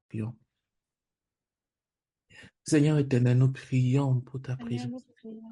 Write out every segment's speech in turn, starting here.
supplions. Seigneur éternel, nous prions pour ta Seigneur, présence. nous prions.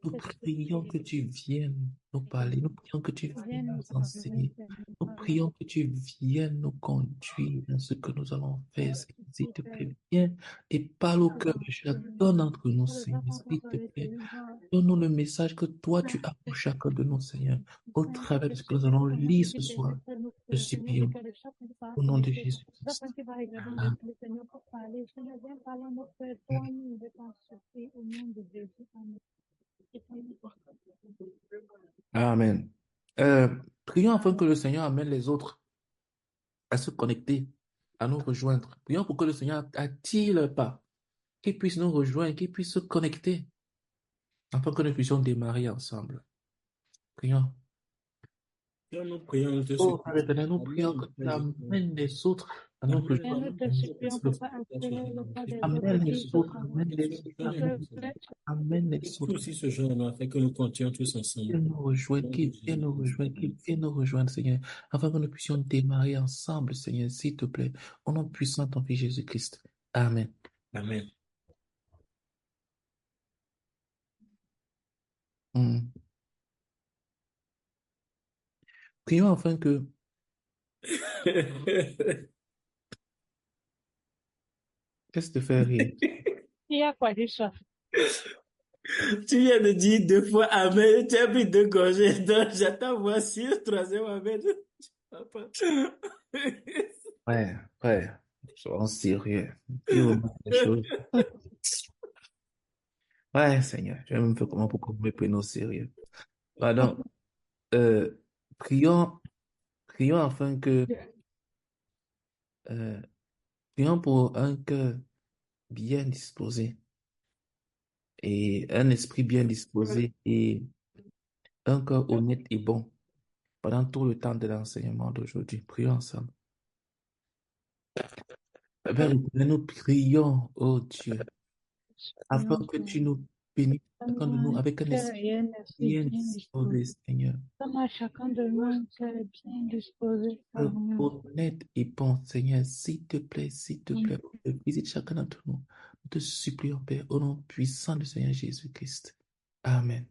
Nous prions que tu viennes nous parler. Nous prions que tu viennes Viens nous nous parler, enseigner. Nous Seigneur. prions que tu viennes nous conduire dans ce que nous allons faire. S'il te Père, plaît, viens et parle au nous cœur allons de chacun prier. d'entre nous, Pour les Seigneur. enfants S'il qu'on te soit plaît, télévision, donne-nous le message que toi tu as pour chacun de nous, Seigneur. Au travers de ce que nous allons lire ce soir, nous Seigneur, et supplions que le chaque qui va au nom de connecter, Jésus-Christ. chacun qui va regarder Amen. le Seigneur pour parler, Seigneur, viens parler à notre Père, toi, nous, de ton souffrir au nom de Jésus. Amen. Amen. Prions afin que le Seigneur amène les autres à se connecter, à nous rejoindre. Prions pour que le Seigneur attire le pas, qu'ils puissent nous rejoindre, qu'ils puissent se connecter, afin que nous puissions démarrer ensemble. Prions. Nous prions de Oh, ce Père éternel, nous prions que tu amènes les autres à nous Et nous rejoindre. te supplions pour pas accélérer le pas des autres Amène qui les se autres, sont amène les autres, amène les autres. aussi ce jour-là, afin que nous continuions tous ensemble. Viens nous rejoindre, qu'il vienne nous rejoindre, qu'il vienne nous rejoindre, Seigneur, afin que nous puissions démarrer ensemble, Seigneur, s'il te plaît, au nom puissant de ton Fils Jésus-Christ. Amen. Amen. Prions afin que qu'est-ce qui te fait rire? Il y a quoi du soif? Tu viens de dire 2 fois Amen, tu as pris 2 gorgées, donc j'attends voir si le troisième Amen. Ouais, soyons sérieux. Dis vraiment les choses. Ouais, Seigneur, je vais me faire comment pour qu'on me prenne au sérieux. Pardon, euh, prions, prions afin que, euh, prions pour un cœur bien disposé et un esprit bien disposé et un cœur honnête et bon pendant tout le temps de l'enseignement d'aujourd'hui. Prions ensemble. Père, nous prions, oh Dieu, afin que tu nous bénisses chacun de nous avec un esprit bien disposé, Seigneur. Donne à chacun de nous qu'elle est bien disposé, Seigneur. Honnête et bon, Seigneur, s'il te plaît, visite chacun d'entre nous. Nous te supplions, Père, au nom puissant du Seigneur Jésus-Christ. Amen.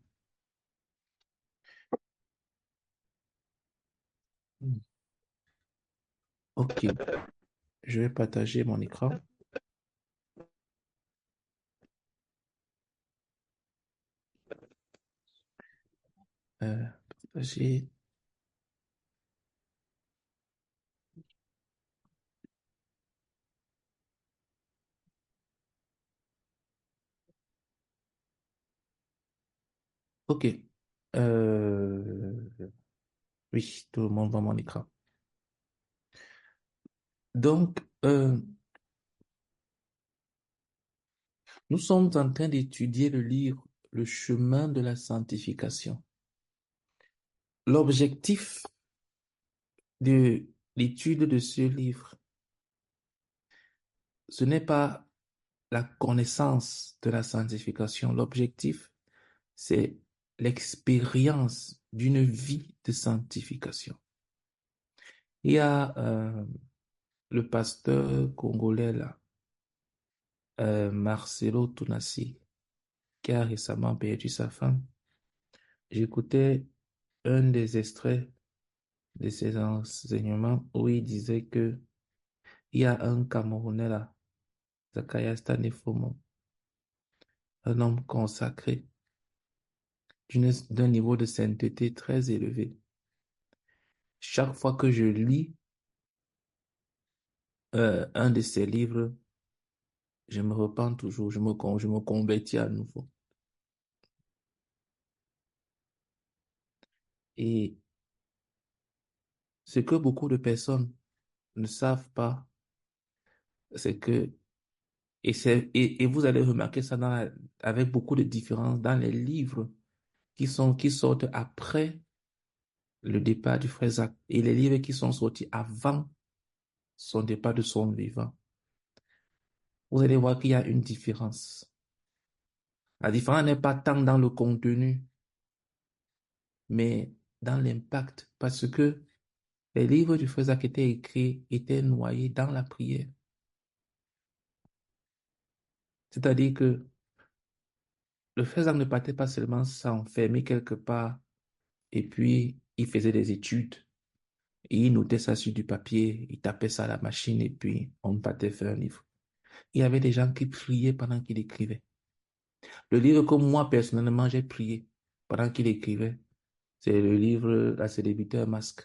Ok, je vais partager mon écran. Partager. Ok. Oui, tout le monde voit mon écran. Donc, nous sommes en train d'étudier le livre Le chemin de la sanctification. L'objectif de l'étude de ce livre, ce n'est pas la connaissance de la sanctification. L'objectif, c'est l'expérience d'une vie de sanctification. Il y a le pasteur congolais là, Marcelo Tounassi, qui a récemment perdu sa femme. J'écoutais un des extraits de ses enseignements où il disait que il y a un Camerounais là, Zacharias Tanefomo, un homme consacré d'un niveau de sainteté très élevé. Chaque fois que je lis un de ses livres, je me repens toujours, je me convertis à nouveau. Et ce que beaucoup de personnes ne savent pas, c'est que, et vous allez remarquer ça avec beaucoup de différences dans les livres qui sortent après le départ du frère Zach et les livres qui sont sortis avant son départ de son vivant. Vous allez voir qu'il y a une différence. La différence n'est pas tant dans le contenu, mais dans l'impact, parce que les livres du frère Zach étaient écrits, étaient noyés dans la prière. C'est-à-dire que le faisant ne partait pas seulement s'enfermer quelque part et puis il faisait des études et il notait ça sur du papier, il tapait ça à la machine et puis on partait faire un livre. Il y avait des gens qui priaient pendant qu'il écrivait. Le livre que moi personnellement j'ai prié pendant qu'il écrivait, c'est le livre La célébrité un masque,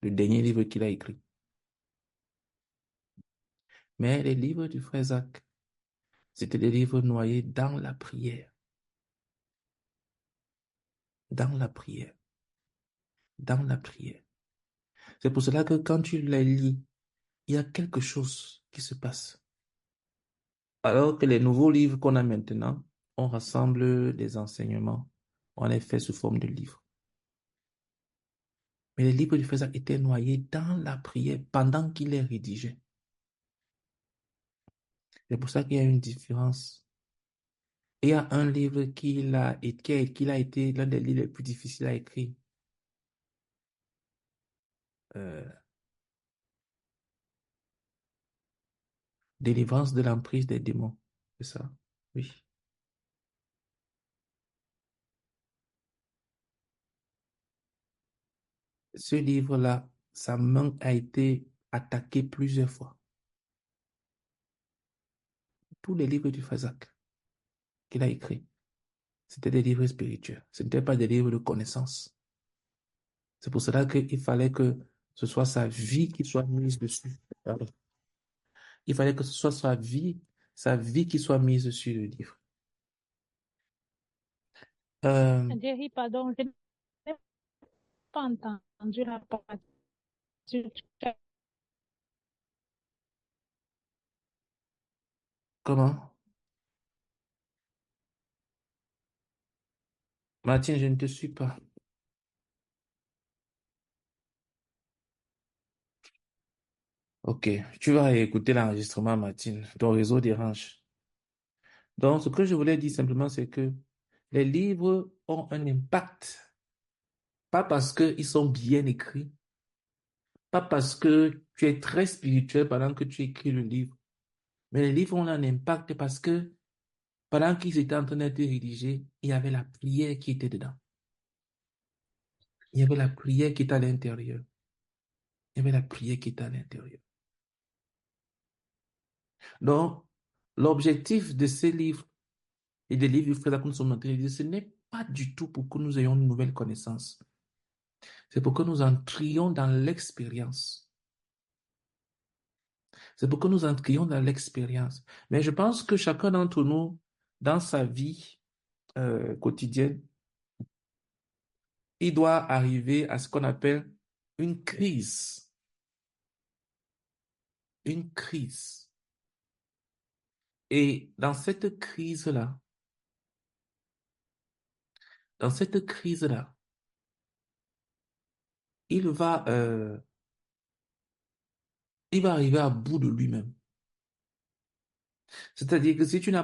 le dernier livre qu'il a écrit. Mais les livres du frère Zach, c'était des livres noyés dans la prière, dans la prière, dans la prière. C'est pour cela que quand tu les lis, il y a quelque chose qui se passe. Alors que les nouveaux livres qu'on a maintenant, on rassemble des enseignements, on les fait sous forme de livres. Mais les livres du frère Zach étaient noyés dans la prière pendant qu'il les rédigeait. C'est pour ça qu'il y a une différence. Il y a un livre qu'il a été l'un des livres les plus difficiles à écrire. Euh, Délivrance de l'emprise des démons. C'est ça? Oui. Ce livre-là, sa main a été attaquée plusieurs fois. Tous les livres du Fazak qu'il a écrits, c'était des livres spirituels. Ce n'étaient pas des livres de connaissances. C'est pour cela qu'il fallait que ce soit sa vie qui soit mise dessus. Pardon. Il fallait que ce soit sa vie qui soit mise sur le livre. Jerry, pardon, je n'ai pas entendu la partie. Comment? Martine, je ne te suis pas. Ok, tu vas écouter l'enregistrement, Martine. Ton réseau dérange. Donc, ce que je voulais dire simplement, c'est que les livres ont un impact, pas parce qu'ils sont bien écrits, pas parce que tu es très spirituel pendant que tu écris le livre, mais les livres ont un impact parce que pendant qu'ils étaient en train d'être rédigés, il y avait la prière qui était dedans. Il y avait la prière qui était à l'intérieur. Il y avait la prière qui était à l'intérieur. Donc, l'objectif de ces livres et des livres du frère que nous sommes en train de lire, ce n'est pas du tout pour que nous ayons une nouvelle connaissance. C'est pour que nous entrions dans l'expérience. C'est pour que nous entrions dans l'expérience. Mais je pense que chacun d'entre nous, dans sa vie quotidienne, il doit arriver à ce qu'on appelle une crise. Une crise. Et dans cette crise-là, il va, euh, il va arriver à bout de lui-même. C'est-à-dire que si tu n'es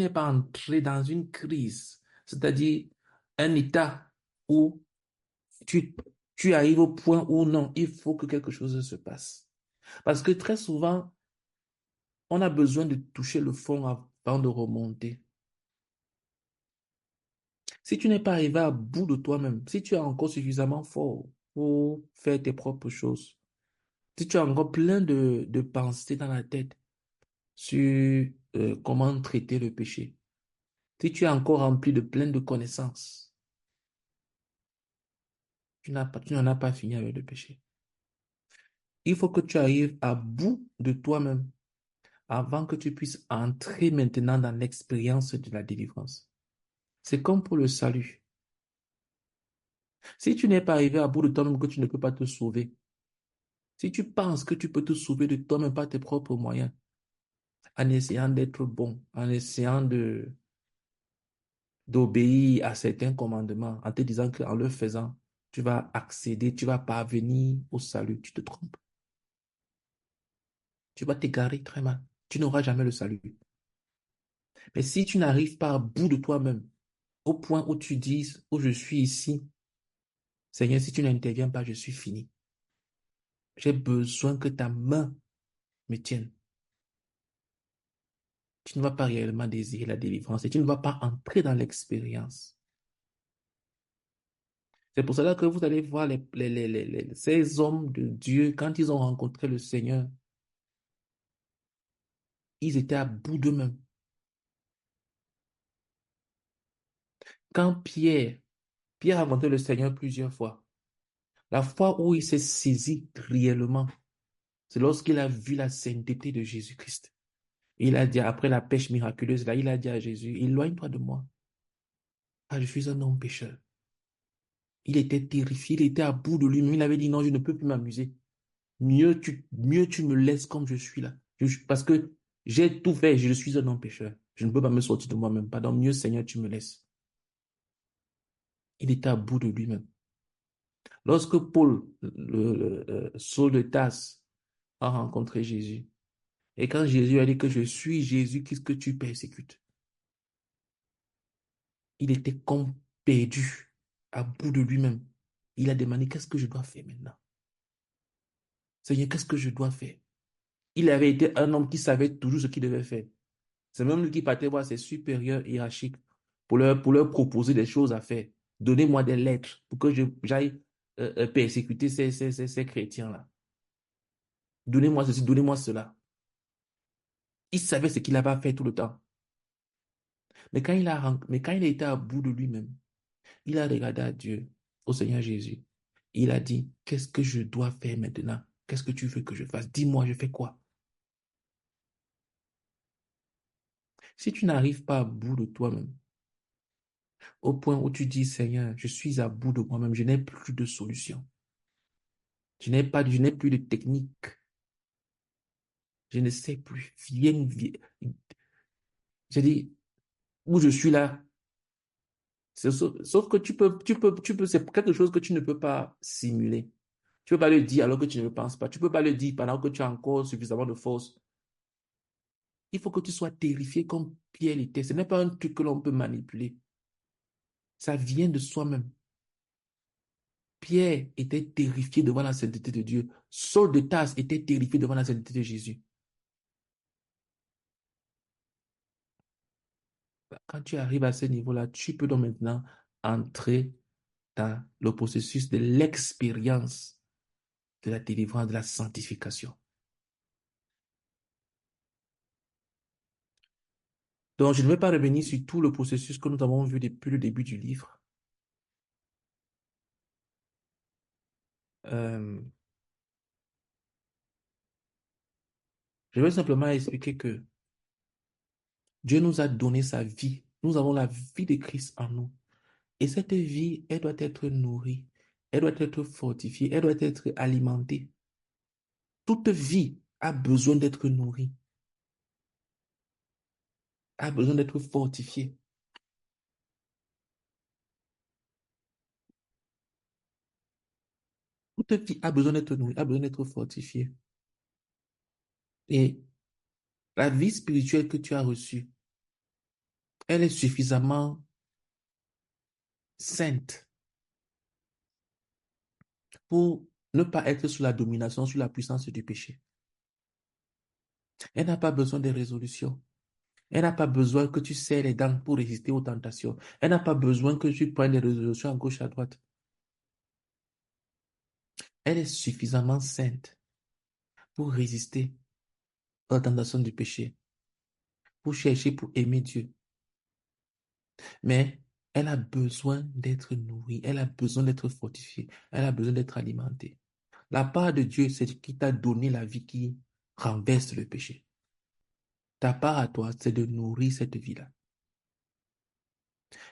pas entré dans une crise, c'est-à-dire un état où tu, tu arrives au point où non, il faut que quelque chose se passe. Parce que très souvent, on a besoin de toucher le fond avant de remonter. Si tu n'es pas arrivé à bout de toi-même, si tu es encore suffisamment fort pour faire tes propres choses, si tu as encore plein de pensées dans la tête sur comment traiter le péché, si tu es encore rempli de plein de connaissances, tu n'en as pas fini avec le péché. Il faut que tu arrives à bout de toi-même avant que tu puisses entrer maintenant dans l'expérience de la délivrance. C'est comme pour le salut. Si tu n'es pas arrivé à bout de toi-même, que tu ne peux pas te sauver, si tu penses que tu peux te sauver de toi-même par tes propres moyens, en essayant d'être bon, en essayant d'obéir à certains commandements, en te disant qu'en le faisant, tu vas accéder, tu vas parvenir au salut, tu te trompes. Tu vas t'égarer très mal. Tu n'auras jamais le salut. Mais si tu n'arrives pas à bout de toi-même, au point où tu dis, où je suis ici, Seigneur, si tu n'interviens pas, je suis fini. J'ai besoin que ta main me tienne. tu ne vas pas réellement désirer la délivrance et tu ne vas pas entrer dans l'expérience. C'est pour cela que vous allez voir ces hommes de Dieu, quand ils ont rencontré le Seigneur, ils étaient à bout d'eux-mêmes. Quand Pierre a rencontré le Seigneur plusieurs fois, la fois où il s'est saisi réellement, c'est lorsqu'il a vu la sainteté de Jésus-Christ. Il a dit, après la pêche miraculeuse, là, il a dit à Jésus, éloigne-toi de moi, car je suis un homme pécheur. Il était terrifié, il était à bout de lui-même. Il avait dit, non, je ne peux plus m'amuser. Mieux tu me laisses comme je suis là. Parce que j'ai tout fait, je suis un homme pécheur. Je ne peux pas me sortir de moi-même. Pardon, mieux Seigneur, tu me laisses. Il était à bout de lui-même. Lorsque Paul, Saul de Tarse, a rencontré Jésus, et quand Jésus a dit que je suis Jésus, qu'est-ce que tu persécutes? Il était comme perdu, à bout de lui-même. Il a demandé, qu'est-ce que je dois faire maintenant? Seigneur, qu'est-ce que je dois faire? Il avait été un homme qui savait toujours ce qu'il devait faire. C'est même lui qui partait voir ses supérieurs hiérarchiques pour leur proposer des choses à faire. Donnez-moi des lettres pour que j'aille persécuter ces chrétiens-là. Donnez-moi ceci, donnez-moi cela. Il savait ce qu'il avait à faire tout le temps. Mais quand il a été à bout de lui-même, il a regardé à Dieu, au Seigneur Jésus. Il a dit, qu'est-ce que je dois faire maintenant? Qu'est-ce que tu veux que je fasse? Dis-moi, je fais quoi? Si tu n'arrives pas à bout de toi-même, au point où tu dis, Seigneur, je suis à bout de moi-même, je n'ai plus de solution. Je n'ai plus de technique. Je ne sais plus. Viens. J'ai dit, où je suis là. Sauf que c'est quelque chose que tu ne peux pas simuler. Tu ne peux pas le dire alors que tu ne le penses pas. Tu ne peux pas le dire pendant que tu as encore suffisamment de force. Il faut que tu sois terrifié comme Pierre l'était. Ce n'est pas un truc que l'on peut manipuler. Ça vient de soi-même. Pierre était terrifié devant la sainteté de Dieu. Saul de Tarse était terrifié devant la sainteté de Jésus. Quand tu arrives à ce niveau-là, tu peux donc maintenant entrer dans le processus de l'expérience de la délivrance, de la sanctification. Donc, je ne vais pas revenir sur tout le processus que nous avons vu depuis le début du livre. Euh, je vais simplement expliquer que Dieu nous a donné sa vie. Nous avons la vie de Christ en nous. Et cette vie, elle doit être nourrie, elle doit être fortifiée, elle doit être alimentée. Toute vie a besoin d'être nourrie, a besoin d'être fortifiée. Toute vie a besoin d'être nourrie, a besoin d'être fortifiée. Et la vie spirituelle que tu as reçue, elle est suffisamment sainte pour ne pas être sous la domination, sous la puissance du péché. Elle n'a pas besoin de résolution. Elle n'a pas besoin que tu serres les dents pour résister aux tentations. Elle n'a pas besoin que tu prennes des résolutions à gauche, à droite. Elle est suffisamment sainte pour résister aux tentations du péché, pour chercher, pour aimer Dieu. Mais elle a besoin d'être nourrie, elle a besoin d'être fortifiée, elle a besoin d'être alimentée. La part de Dieu, c'est qui t'a donné la vie qui renverse le péché. Ta part à toi, c'est de nourrir cette vie-là.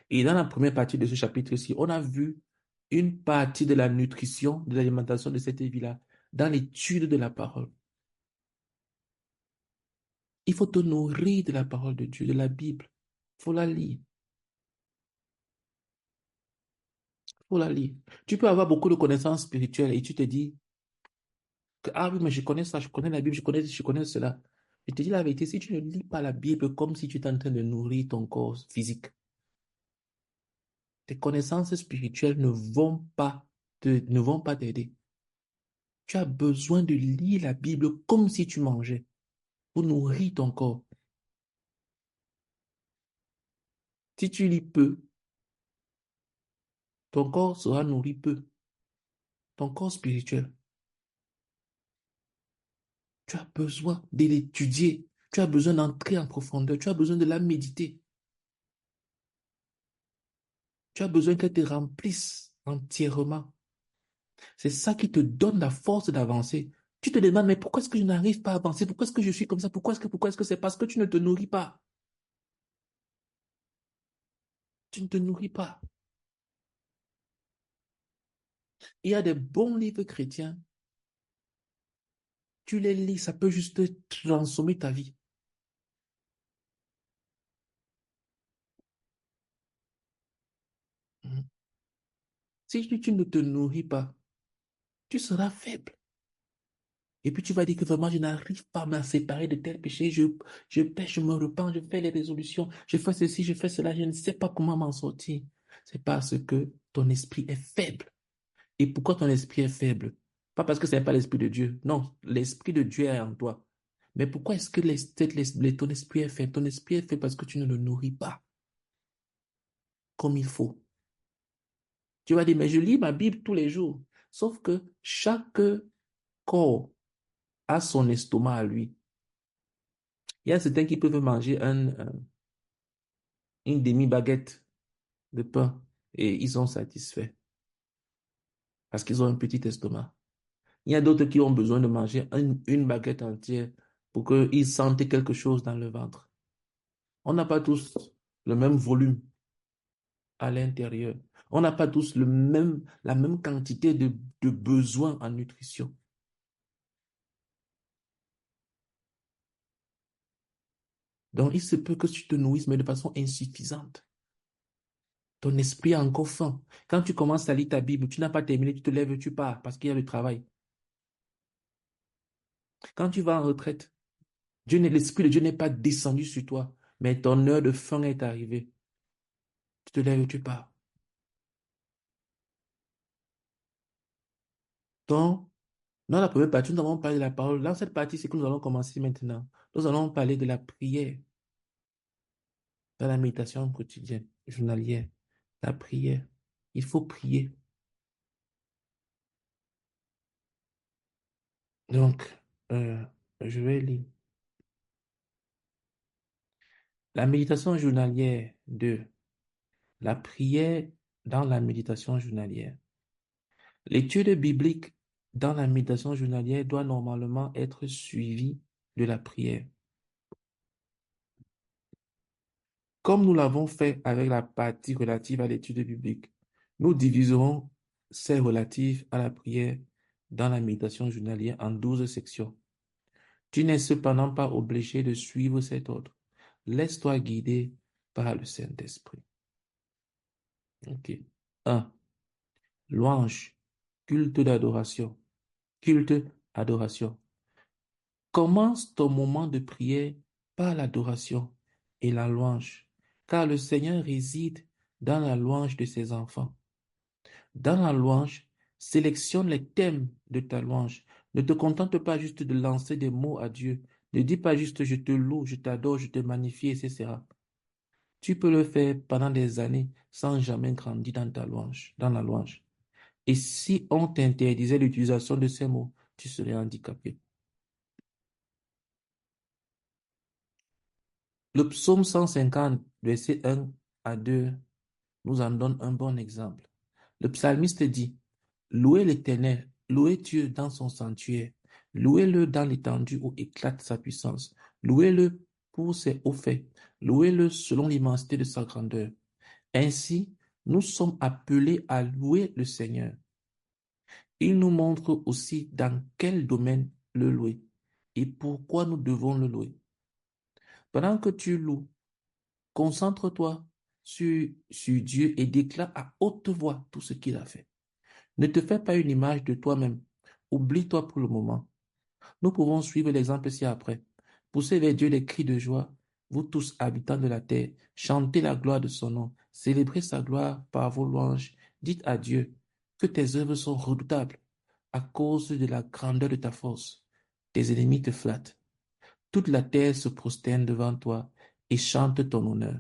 Et dans la première partie de ce chapitre-ci, on a vu une partie de la nutrition, de l'alimentation de cette vie-là, dans l'étude de la parole. Il faut te nourrir de la parole de Dieu, de la Bible. Il faut la lire. Il faut la lire. Tu peux avoir beaucoup de connaissances spirituelles et tu te dis que, ah oui, mais je connais ça, je connais la Bible, je connais cela. Je te dis la vérité, si tu ne lis pas la Bible comme si tu étais en train de nourrir ton corps physique, tes connaissances spirituelles ne vont pas t'aider. Tu as besoin de lire la Bible comme si tu mangeais pour nourrir ton corps. Si tu lis peu, ton corps sera nourri peu. Ton corps spirituel. Tu as besoin de l'étudier. Tu as besoin d'entrer en profondeur. Tu as besoin de la méditer. Tu as besoin qu'elle te remplisse entièrement. C'est ça qui te donne la force d'avancer. Tu te demandes, mais pourquoi est-ce que je n'arrive pas à avancer? Pourquoi est-ce que je suis comme ça? Pourquoi est-ce que c'est parce que tu ne te nourris pas? Tu ne te nourris pas. Il y a des bons livres chrétiens. Tu les lis, ça peut juste transformer ta vie. Mhm. Si tu ne te nourris pas, tu seras faible. Et puis tu vas dire que vraiment, je n'arrive pas à me séparer de tel péché. Je pêche, je me repens, je fais les résolutions, je fais ceci, je fais cela, je ne sais pas comment m'en sortir. C'est parce que ton esprit est faible. Et pourquoi ton esprit est faible? Pas parce que ce n'est pas l'esprit de Dieu. Non, l'esprit de Dieu est en toi. Mais pourquoi est-ce que ton esprit est faible? Ton esprit est faible parce que tu ne le nourris pas comme il faut. Tu vas dire, mais je lis ma Bible tous les jours. Sauf que chaque corps a son estomac à lui. Il y a certains qui peuvent manger une demi-baguette de pain et ils sont satisfaits parce qu'ils ont un petit estomac. Il y a d'autres qui ont besoin de manger une baguette entière pour qu'ils sentent quelque chose dans le ventre. On n'a pas tous le même volume à l'intérieur. On n'a pas tous la même quantité de besoins en nutrition. Donc, il se peut que tu te nourrisses, mais de façon insuffisante. Ton esprit a encore faim. Quand tu commences à lire ta Bible, tu n'as pas terminé, tu te lèves, tu pars parce qu'il y a le travail. Quand tu vas en retraite, l'esprit de Dieu n'est pas descendu sur toi, mais ton heure de faim est arrivée. Tu te lèves, tu pars. Donc, dans la première partie, nous avons parlé de la parole. Dans cette partie, c'est que nous allons commencer maintenant. Nous allons parler de la prière dans la méditation quotidienne, journalière. La prière. Il faut prier. Donc, euh, je vais lire. La méditation journalière 2. La prière dans la méditation journalière. L'étude biblique dans la méditation journalière doit normalement être suivie de la prière. Comme nous l'avons fait avec la partie relative à l'étude biblique, nous diviserons ces relatives à la prière dans la méditation journalière en 12 sections. Tu n'es cependant pas obligé de suivre cet ordre. Laisse-toi guider par le Saint-Esprit. Ok. 1. Louange, culte d'adoration. Culte, adoration. Commence ton moment de prière par l'adoration et la louange, car le Seigneur réside dans la louange de ses enfants. Dans la louange, sélectionne les thèmes de ta louange. Ne te contente pas juste de lancer des mots à Dieu. Ne dis pas juste je te loue, je t'adore, je te magnifie, etc. Tu peux le faire pendant des années sans jamais grandir dans ta louange, dans la louange. Et si on t'interdisait l'utilisation de ces mots, tu serais handicapé. Le psaume 150, versets 1 à 2, nous en donne un bon exemple. Le psalmiste dit, louez l'Éternel, louez Dieu dans son sanctuaire, louez-le dans l'étendue où éclate sa puissance, louez-le pour ses hauts faits, louez-le selon l'immensité de sa grandeur. Ainsi, nous sommes appelés à louer le Seigneur. Il nous montre aussi dans quel domaine le louer et pourquoi nous devons le louer. Pendant que tu loues, concentre-toi sur Dieu et déclare à haute voix tout ce qu'il a fait. Ne te fais pas une image de toi-même. Oublie-toi pour le moment. Nous pouvons suivre l'exemple ci-après. Poussez vers Dieu des cris de joie, vous tous habitants de la terre, chantez la gloire de son nom, célébrez sa gloire par vos louanges. Dites à Dieu que tes œuvres sont redoutables à cause de la grandeur de ta force. Tes ennemis te flattent. Toute la terre se prosterne devant toi et chante ton honneur.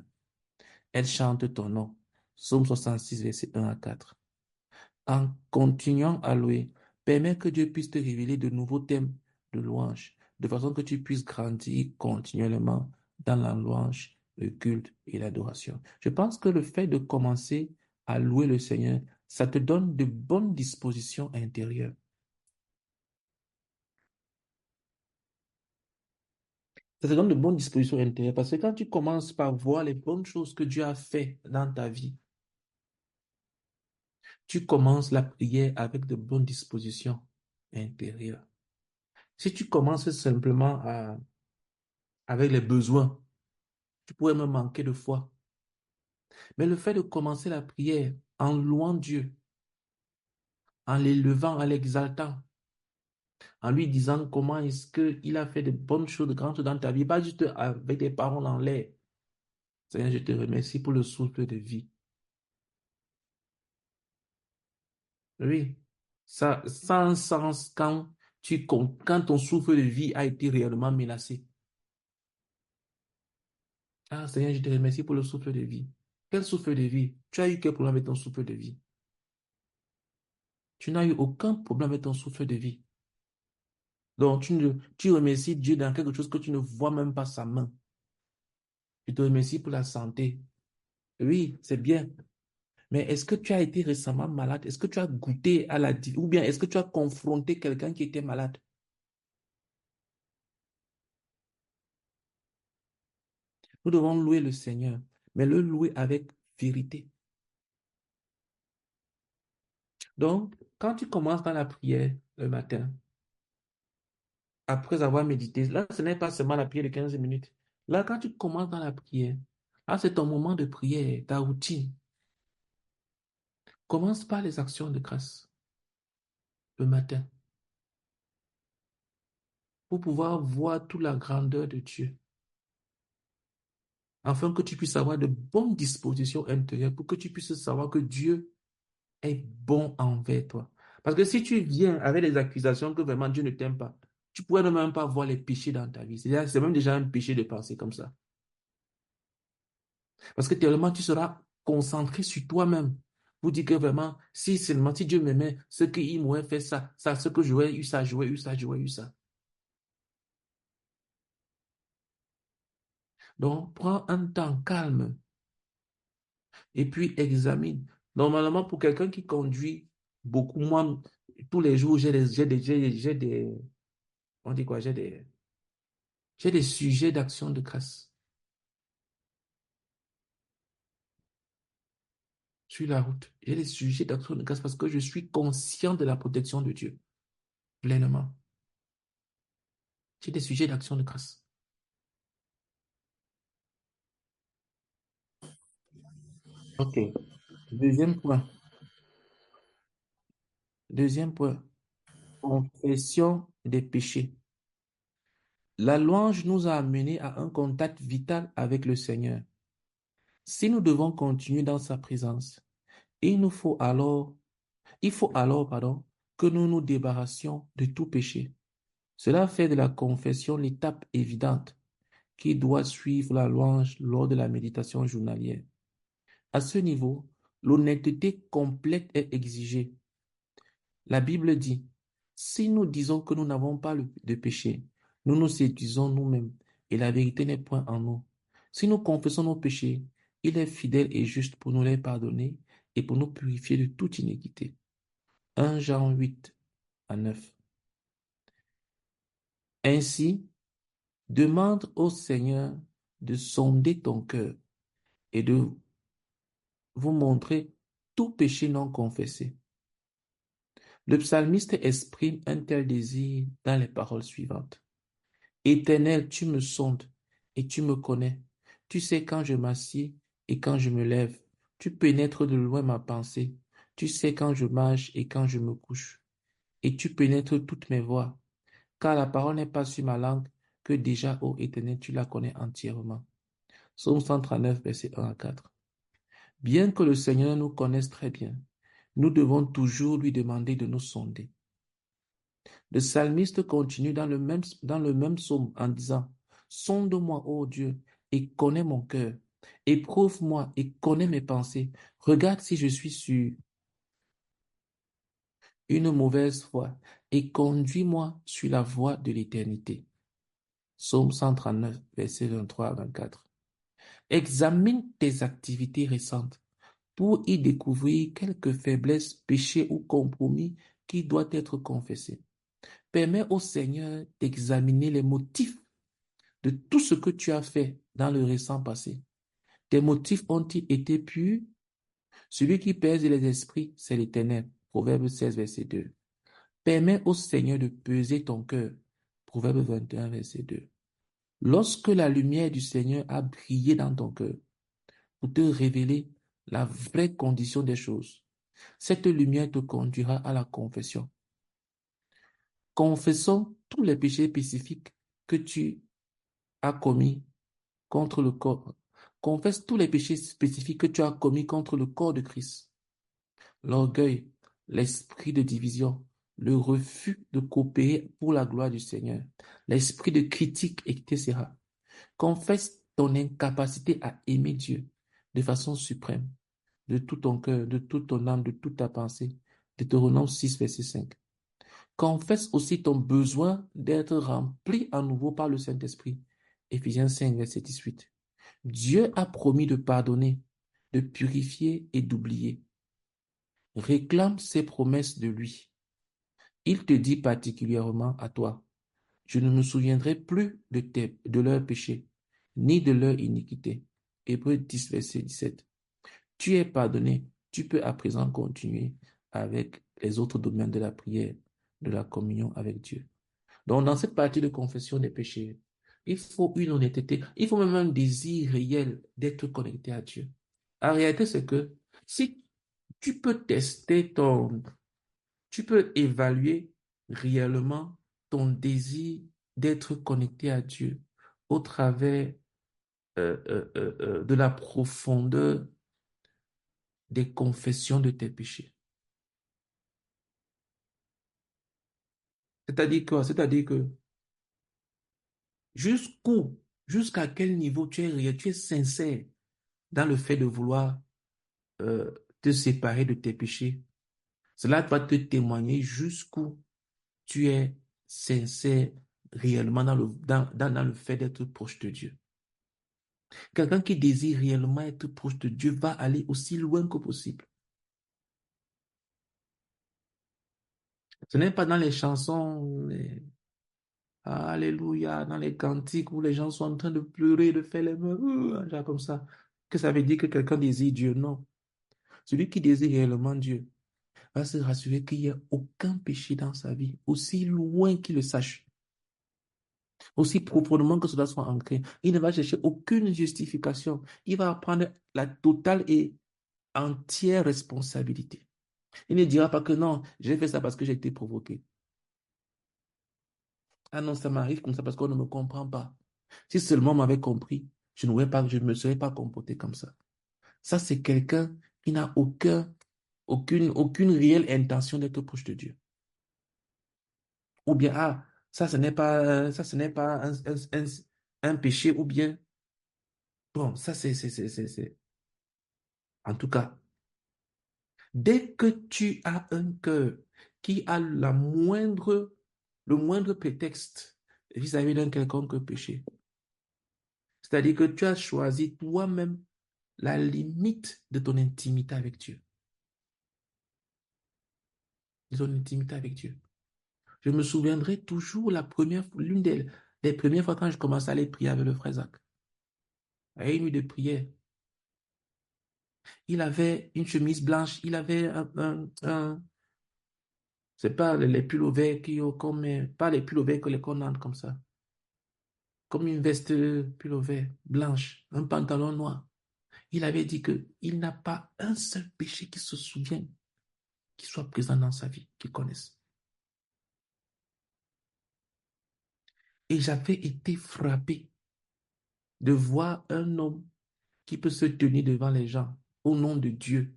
Elles chantent ton nom. Psaume 66, verset 1 à 4. En continuant à louer, permets que Dieu puisse te révéler de nouveaux thèmes de louange, de façon que tu puisses grandir continuellement dans la louange, le culte et l'adoration. Je pense que le fait de commencer à louer le Seigneur, ça te donne de bonnes dispositions intérieures. Ça te donne de bonnes dispositions intérieures parce que quand tu commences par voir les bonnes choses que Dieu a fait dans ta vie, tu commences la prière avec de bonnes dispositions intérieures. Si tu commences simplement avec les besoins, tu pourrais me manquer de foi. Mais le fait de commencer la prière en louant Dieu, en l'élevant, en l'exaltant, en lui disant comment est-ce qu'il a fait de bonnes choses, de grandes choses dans ta vie, pas juste avec des paroles en l'air. Seigneur, je te remercie pour le souffle de vie. Oui, ça a un sens quand ton souffle de vie a été réellement menacé. Ah, Seigneur, je te remercie pour le souffle de vie. Quel souffle de vie? Tu as eu quel problème avec ton souffle de vie? Tu n'as eu aucun problème avec ton souffle de vie. Donc, tu remercies Dieu dans quelque chose que tu ne vois même pas sa main. Je te remercie pour la santé. Oui, c'est bien. Mais est-ce que tu as été récemment malade? Est-ce que tu as goûté à ou bien est-ce que tu as confronté quelqu'un qui était malade? Nous devons louer le Seigneur, mais le louer avec vérité. Donc, quand tu commences dans la prière le matin, après avoir médité, là, ce n'est pas seulement la prière de 15 minutes. Là, quand tu commences dans la prière, là, c'est ton moment de prière, ta routine. Commence par les actions de grâce le matin pour pouvoir voir toute la grandeur de Dieu, afin que tu puisses avoir de bonnes dispositions intérieures, pour que tu puisses savoir que Dieu est bon envers toi. Parce que si tu viens avec des accusations que vraiment Dieu ne t'aime pas, tu pourrais ne même pas voir les péchés dans ta vie. C'est même déjà un péché de penser comme ça. Parce que tellement tu seras concentré sur toi-même. Vous dites que vraiment, si seulement si Dieu m'aimait, ce qu'il m'aurait fait ça, ce que j'aurais eu ça, j'aurais eu ça, j'aurais eu ça. Donc, prends un temps calme et puis examine. Normalement, pour quelqu'un qui conduit beaucoup, moi, tous les jours, on dit quoi, j'ai des sujets d'action de grâce sur la route. J'ai des sujets d'action de grâce parce que je suis conscient de la protection de Dieu, pleinement. J'ai des sujets d'action de grâce. OK. Deuxième point. Deuxième point. Confession des péchés. La louange nous a amenés à un contact vital avec le Seigneur. Si nous devons continuer dans sa présence, il nous faut alors, il faut alors, pardon, que nous nous débarrassions de tout péché. Cela fait de la confession l'étape évidente qui doit suivre la louange lors de la méditation journalière. À ce niveau, l'honnêteté complète est exigée. La Bible dit, si nous disons que nous n'avons pas de péché, nous nous séduisons nous-mêmes et la vérité n'est point en nous. Si nous confessons nos péchés, il est fidèle et juste pour nous les pardonner et pour nous purifier de toute iniquité. 1 Jean 8 à 9. Ainsi, demande au Seigneur de sonder ton cœur et de vous montrer tout péché non confessé. Le psalmiste exprime un tel désir dans les paroles suivantes. Éternel, tu me sondes et tu me connais. Tu sais quand je m'assieds et quand je me lève. Tu pénètres de loin ma pensée. Tu sais quand je marche et quand je me couche. Et tu pénètres toutes mes voies. Car la parole n'est pas sur ma langue, que déjà, ô Éternel, tu la connais entièrement. Psaume 139, verset 1 à 4. Bien que le Seigneur nous connaisse très bien, nous devons toujours lui demander de nous sonder. Le psalmiste continue dans le même psaume en disant, sonde-moi, ô Dieu, et connais mon cœur. Éprouve-moi et connais mes pensées. Regarde si je suis sur une mauvaise voie et conduis-moi sur la voie de l'éternité. Psaume 139, versets 23 à 24. Examine tes activités récentes pour y découvrir quelques faiblesses, péchés ou compromis qui doivent être confessés. Permets au Seigneur d'examiner les motifs de tout ce que tu as fait dans le récent passé. Tes motifs ont-ils été purs? Celui qui pèse les esprits, c'est l'Éternel. Proverbe 16, verset 2. Permets au Seigneur de peser ton cœur. Proverbe 21, verset 2. Lorsque la lumière du Seigneur a brillé dans ton cœur pour te révéler la vraie condition des choses, cette lumière te conduira à la confession. Confessons tous les péchés spécifiques que tu as commis contre le corps. Confesse tous les péchés spécifiques que tu as commis contre le corps de Christ. L'orgueil, l'esprit de division, le refus de coopérer pour la gloire du Seigneur, l'esprit de critique, etc. Confesse ton incapacité à aimer Dieu de façon suprême, de tout ton cœur, de toute ton âme, de toute ta pensée. Deutéronome 6, verset 5. Confesse aussi ton besoin d'être rempli à nouveau par le Saint-Esprit. Éphésiens 5, verset 18. Dieu a promis de pardonner, de purifier et d'oublier. Réclame ses promesses de lui. Il te dit particulièrement à toi, je ne me souviendrai plus de leurs péchés, ni de leur iniquité. Hébreux 10, verset 17. Tu es pardonné, tu peux à présent continuer avec les autres domaines de la prière, de la communion avec Dieu. Donc, dans cette partie de confession des péchés, il faut une honnêteté, il faut même un désir réel d'être connecté à Dieu. En réalité, c'est que si tu peux tu peux évaluer réellement ton désir d'être connecté à Dieu au travers de la profondeur des confessions de tes péchés. C'est-à-dire quoi? C'est-à-dire que jusqu'à quel niveau tu es réel, tu es sincère dans le fait de vouloir euh, te séparer de tes péchés. Cela va te témoigner jusqu'où tu es sincère réellement dans le fait d'être proche de Dieu. Quelqu'un qui désire réellement être proche de Dieu va aller aussi loin que possible. Ce n'est pas dans les chansons, Alléluia, dans les cantiques où les gens sont en train de pleurer, de faire les mains, genre comme ça, que ça veut dire que quelqu'un désire Dieu. Non. Celui qui désire réellement Dieu va se rassurer qu'il n'y a aucun péché dans sa vie, aussi loin qu'il le sache, aussi profondément que cela soit ancré. Il ne va chercher aucune justification. Il va prendre la totale et entière responsabilité. Il ne dira pas que non, j'ai fait ça parce que j'ai été provoqué. Ah non, ça m'arrive comme ça parce qu'on ne me comprend pas. Si seulement on m'avait compris, je ne me serais pas comporté comme ça. Ça, c'est quelqu'un qui n'a aucune réelle intention d'être proche de Dieu. Ou bien, ça, ce n'est pas un péché, ou bien, bon, ça, en tout cas, dès que tu as un cœur qui a le moindre prétexte vis-à-vis d'un quelconque péché, c'est-à-dire que tu as choisi toi-même la limite de ton intimité avec Dieu. De ton intimité avec Dieu. Je me souviendrai toujours l'une des premières fois quand je commençais à aller prier avec le frère Zach. À une nuit de prière, il avait une chemise blanche, il avait c'est pas les pulls verts qui ont comme, pas les pulls verts que les qu'on a comme ça, comme une veste pull vert blanche, un pantalon noir. Il avait dit que il n'a pas un seul péché qui se souvienne, qui soit présent dans sa vie, qu'il connaisse. Et j'avais été frappé de voir un homme qui peut se tenir devant les gens au nom de Dieu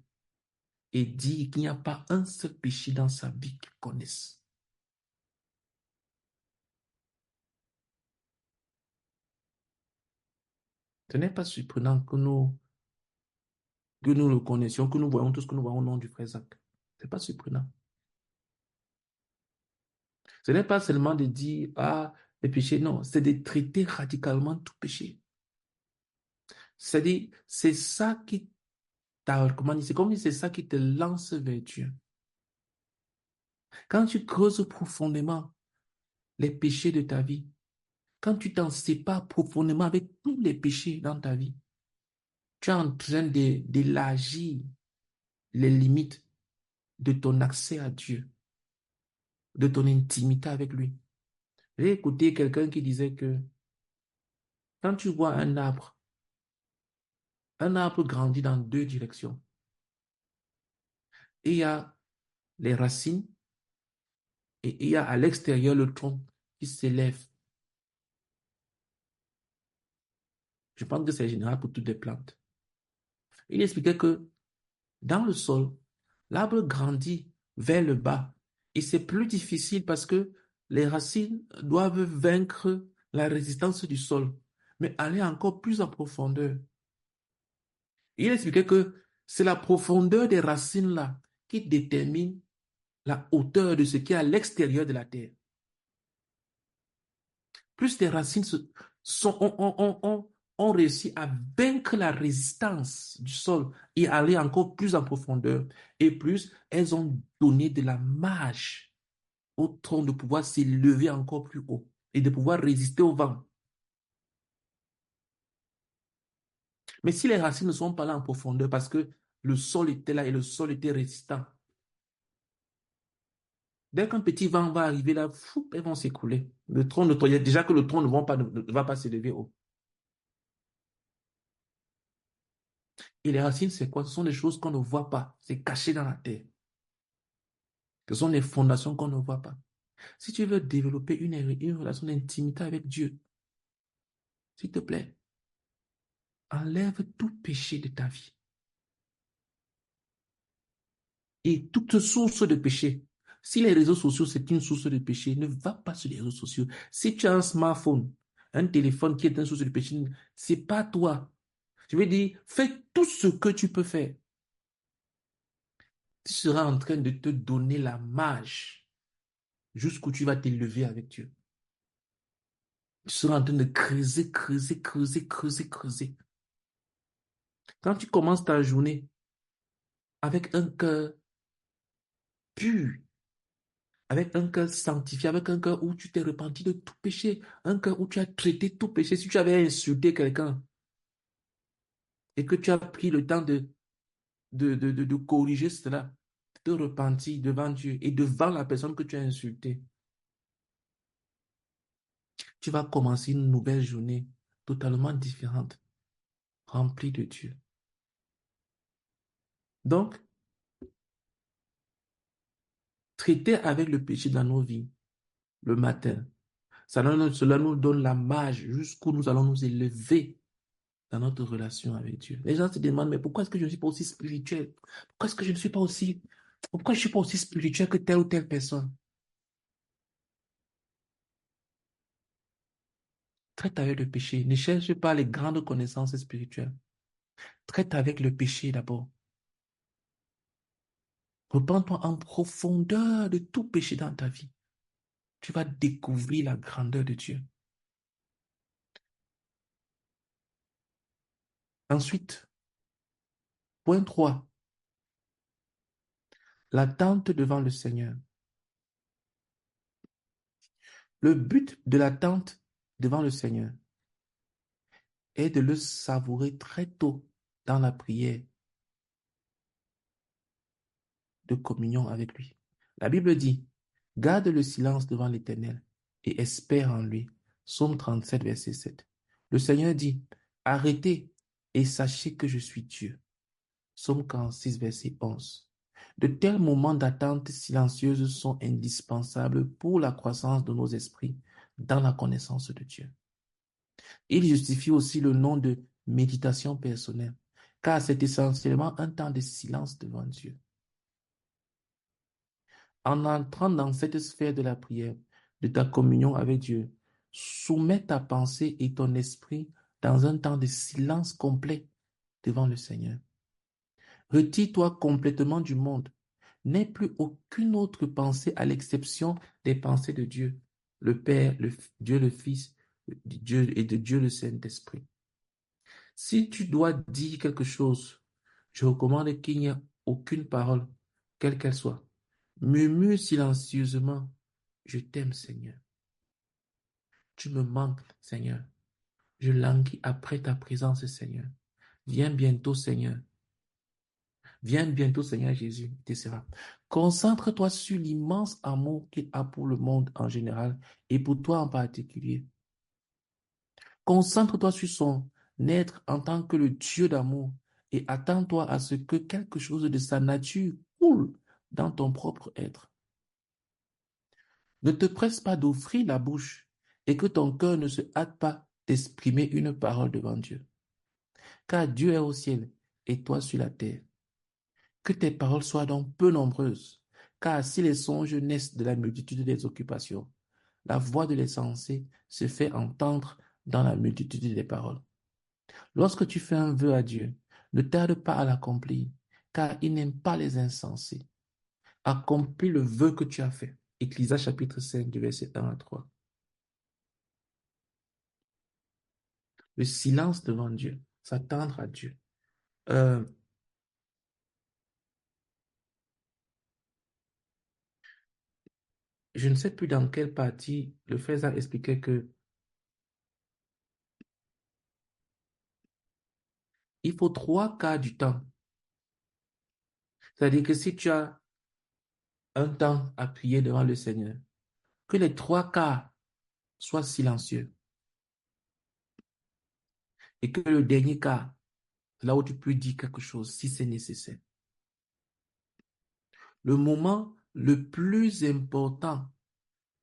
et dire qu'il n'y a pas un seul péché dans sa vie qu'il connaisse. Ce n'est pas surprenant que nous le connaissions, que nous voyons tout ce que nous voyons au nom du frère Zach. Ce n'est pas surprenant. Ce n'est pas seulement de dire, ah, les péchés, non, c'est de traiter radicalement tout péché. C'est-à-dire, c'est ça qui comment dire, c'est comme si c'est ça qui te lance vers Dieu. Quand tu creuses profondément les péchés de ta vie, quand tu t'en sépares profondément avec tous les péchés dans ta vie, tu es en train d'élargir les limites de ton accès à Dieu, de ton intimité avec lui. J'ai écouté quelqu'un qui disait que quand tu vois un arbre grandit dans deux directions. Et il y a les racines et il y a à l'extérieur le tronc qui s'élève. Je pense que c'est général pour toutes les plantes. Il expliquait que dans le sol, l'arbre grandit vers le bas et c'est plus difficile parce que les racines doivent vaincre la résistance du sol, mais aller encore plus en profondeur. Il expliquait que c'est la profondeur des racines là qui détermine la hauteur de ce qui est à l'extérieur de la terre. Plus les racines ont réussi à vaincre la résistance du sol et aller encore plus en profondeur, et plus elles ont donné de la marge au tronc de pouvoir s'élever encore plus haut et de pouvoir résister au vent. Mais si les racines ne sont pas là en profondeur parce que le sol était là et le sol était résistant, dès qu'un petit vent va arriver là, fou, elles vont s'écouler. Le tronc déjà que le tronc ne va pas s'élever haut. Et les racines, c'est quoi? Ce sont des choses qu'on ne voit pas. C'est caché dans la terre. Ce sont des fondations qu'on ne voit pas. Si tu veux développer une relation d'intimité avec Dieu, s'il te plaît, enlève tout péché de ta vie. Et toute source de péché. Si les réseaux sociaux, c'est une source de péché, ne va pas sur les réseaux sociaux. Si tu as un smartphone, un téléphone qui est une source de péché, c'est pas toi. Je veux dire, fais tout ce que tu peux faire. Tu seras en train de te donner la marge jusqu'où tu vas t'élever avec Dieu. Tu seras en train de creuser, creuser, creuser, creuser, creuser. Quand tu commences ta journée avec un cœur pur, avec un cœur sanctifié, avec un cœur où tu t'es repenti de tout péché, un cœur où tu as traité tout péché, si tu avais insulté quelqu'un et que tu as pris le temps de corriger cela, de te repentir devant Dieu et devant la personne que tu as insultée, tu vas commencer une nouvelle journée totalement différente, remplie de Dieu. Donc, traiter avec le péché dans nos vies le matin, cela nous donne la marge jusqu'où nous allons nous élever dans notre relation avec Dieu. Les gens se demandent, mais pourquoi est-ce que je ne suis pas aussi spirituel? Pourquoi est-ce que je ne suis pas aussi, pourquoi je ne suis pas aussi spirituel que telle ou telle personne? Traite avec le péché. Ne cherche pas les grandes connaissances spirituelles. Traite avec le péché d'abord. Repends-toi en profondeur de tout péché dans ta vie. Tu vas découvrir la grandeur de Dieu. Ensuite, point 3, l'attente devant le Seigneur. Le but de l'attente devant le Seigneur est de le savourer très tôt dans la prière de communion avec lui. La Bible dit, garde le silence devant l'Éternel et espère en lui. Psaume 37, verset 7. Le Seigneur dit, arrêtez et sachez que je suis Dieu. Psaume 46, verset 11. De tels moments d'attente silencieuse sont indispensables pour la croissance de nos esprits dans la connaissance de Dieu. Il justifie aussi le nom de méditation personnelle, car c'est essentiellement un temps de silence devant Dieu. En entrant dans cette sphère de la prière, de ta communion avec Dieu, soumets ta pensée et ton esprit dans un temps de silence complet devant le Seigneur. Retire-toi complètement du monde. N'aie plus aucune autre pensée à l'exception des pensées de Dieu, le Père, Dieu le Fils, Dieu et de Dieu le Saint-Esprit. Si tu dois dire quelque chose, je recommande qu'il n'y ait aucune parole, quelle qu'elle soit. Murmure silencieusement, je t'aime Seigneur. Tu me manques Seigneur. Je languis après ta présence Seigneur. Viens bientôt Seigneur. Viens bientôt Seigneur Jésus, etc. Concentre-toi sur l'immense amour qu'il a pour le monde en général et pour toi en particulier. Concentre-toi sur son être en tant que le Dieu d'amour et attends-toi à ce que quelque chose de sa nature coule dans ton propre être. Ne te presse pas d'offrir la bouche et que ton cœur ne se hâte pas d'exprimer une parole devant Dieu. Car Dieu est au ciel et toi sur la terre. Que tes paroles soient donc peu nombreuses, car si les songes naissent de la multitude des occupations, la voix de l'insensé se fait entendre dans la multitude des paroles. Lorsque tu fais un vœu à Dieu, ne tarde pas à l'accomplir, car il n'aime pas les insensés. Accomplis le vœu que tu as fait. Ecclésiaste chapitre 5, du verset 1 à 3. Le silence devant Dieu, s'attendre à Dieu. Euh, je ne sais plus dans quelle partie le frère a expliqué que il faut 3 quarts du temps. C'est-à-dire que si tu as un temps à prier devant le Seigneur, que les 3 quarts soient silencieux et que le dernier quart, là où tu peux dire quelque chose, si c'est nécessaire. Le moment le plus important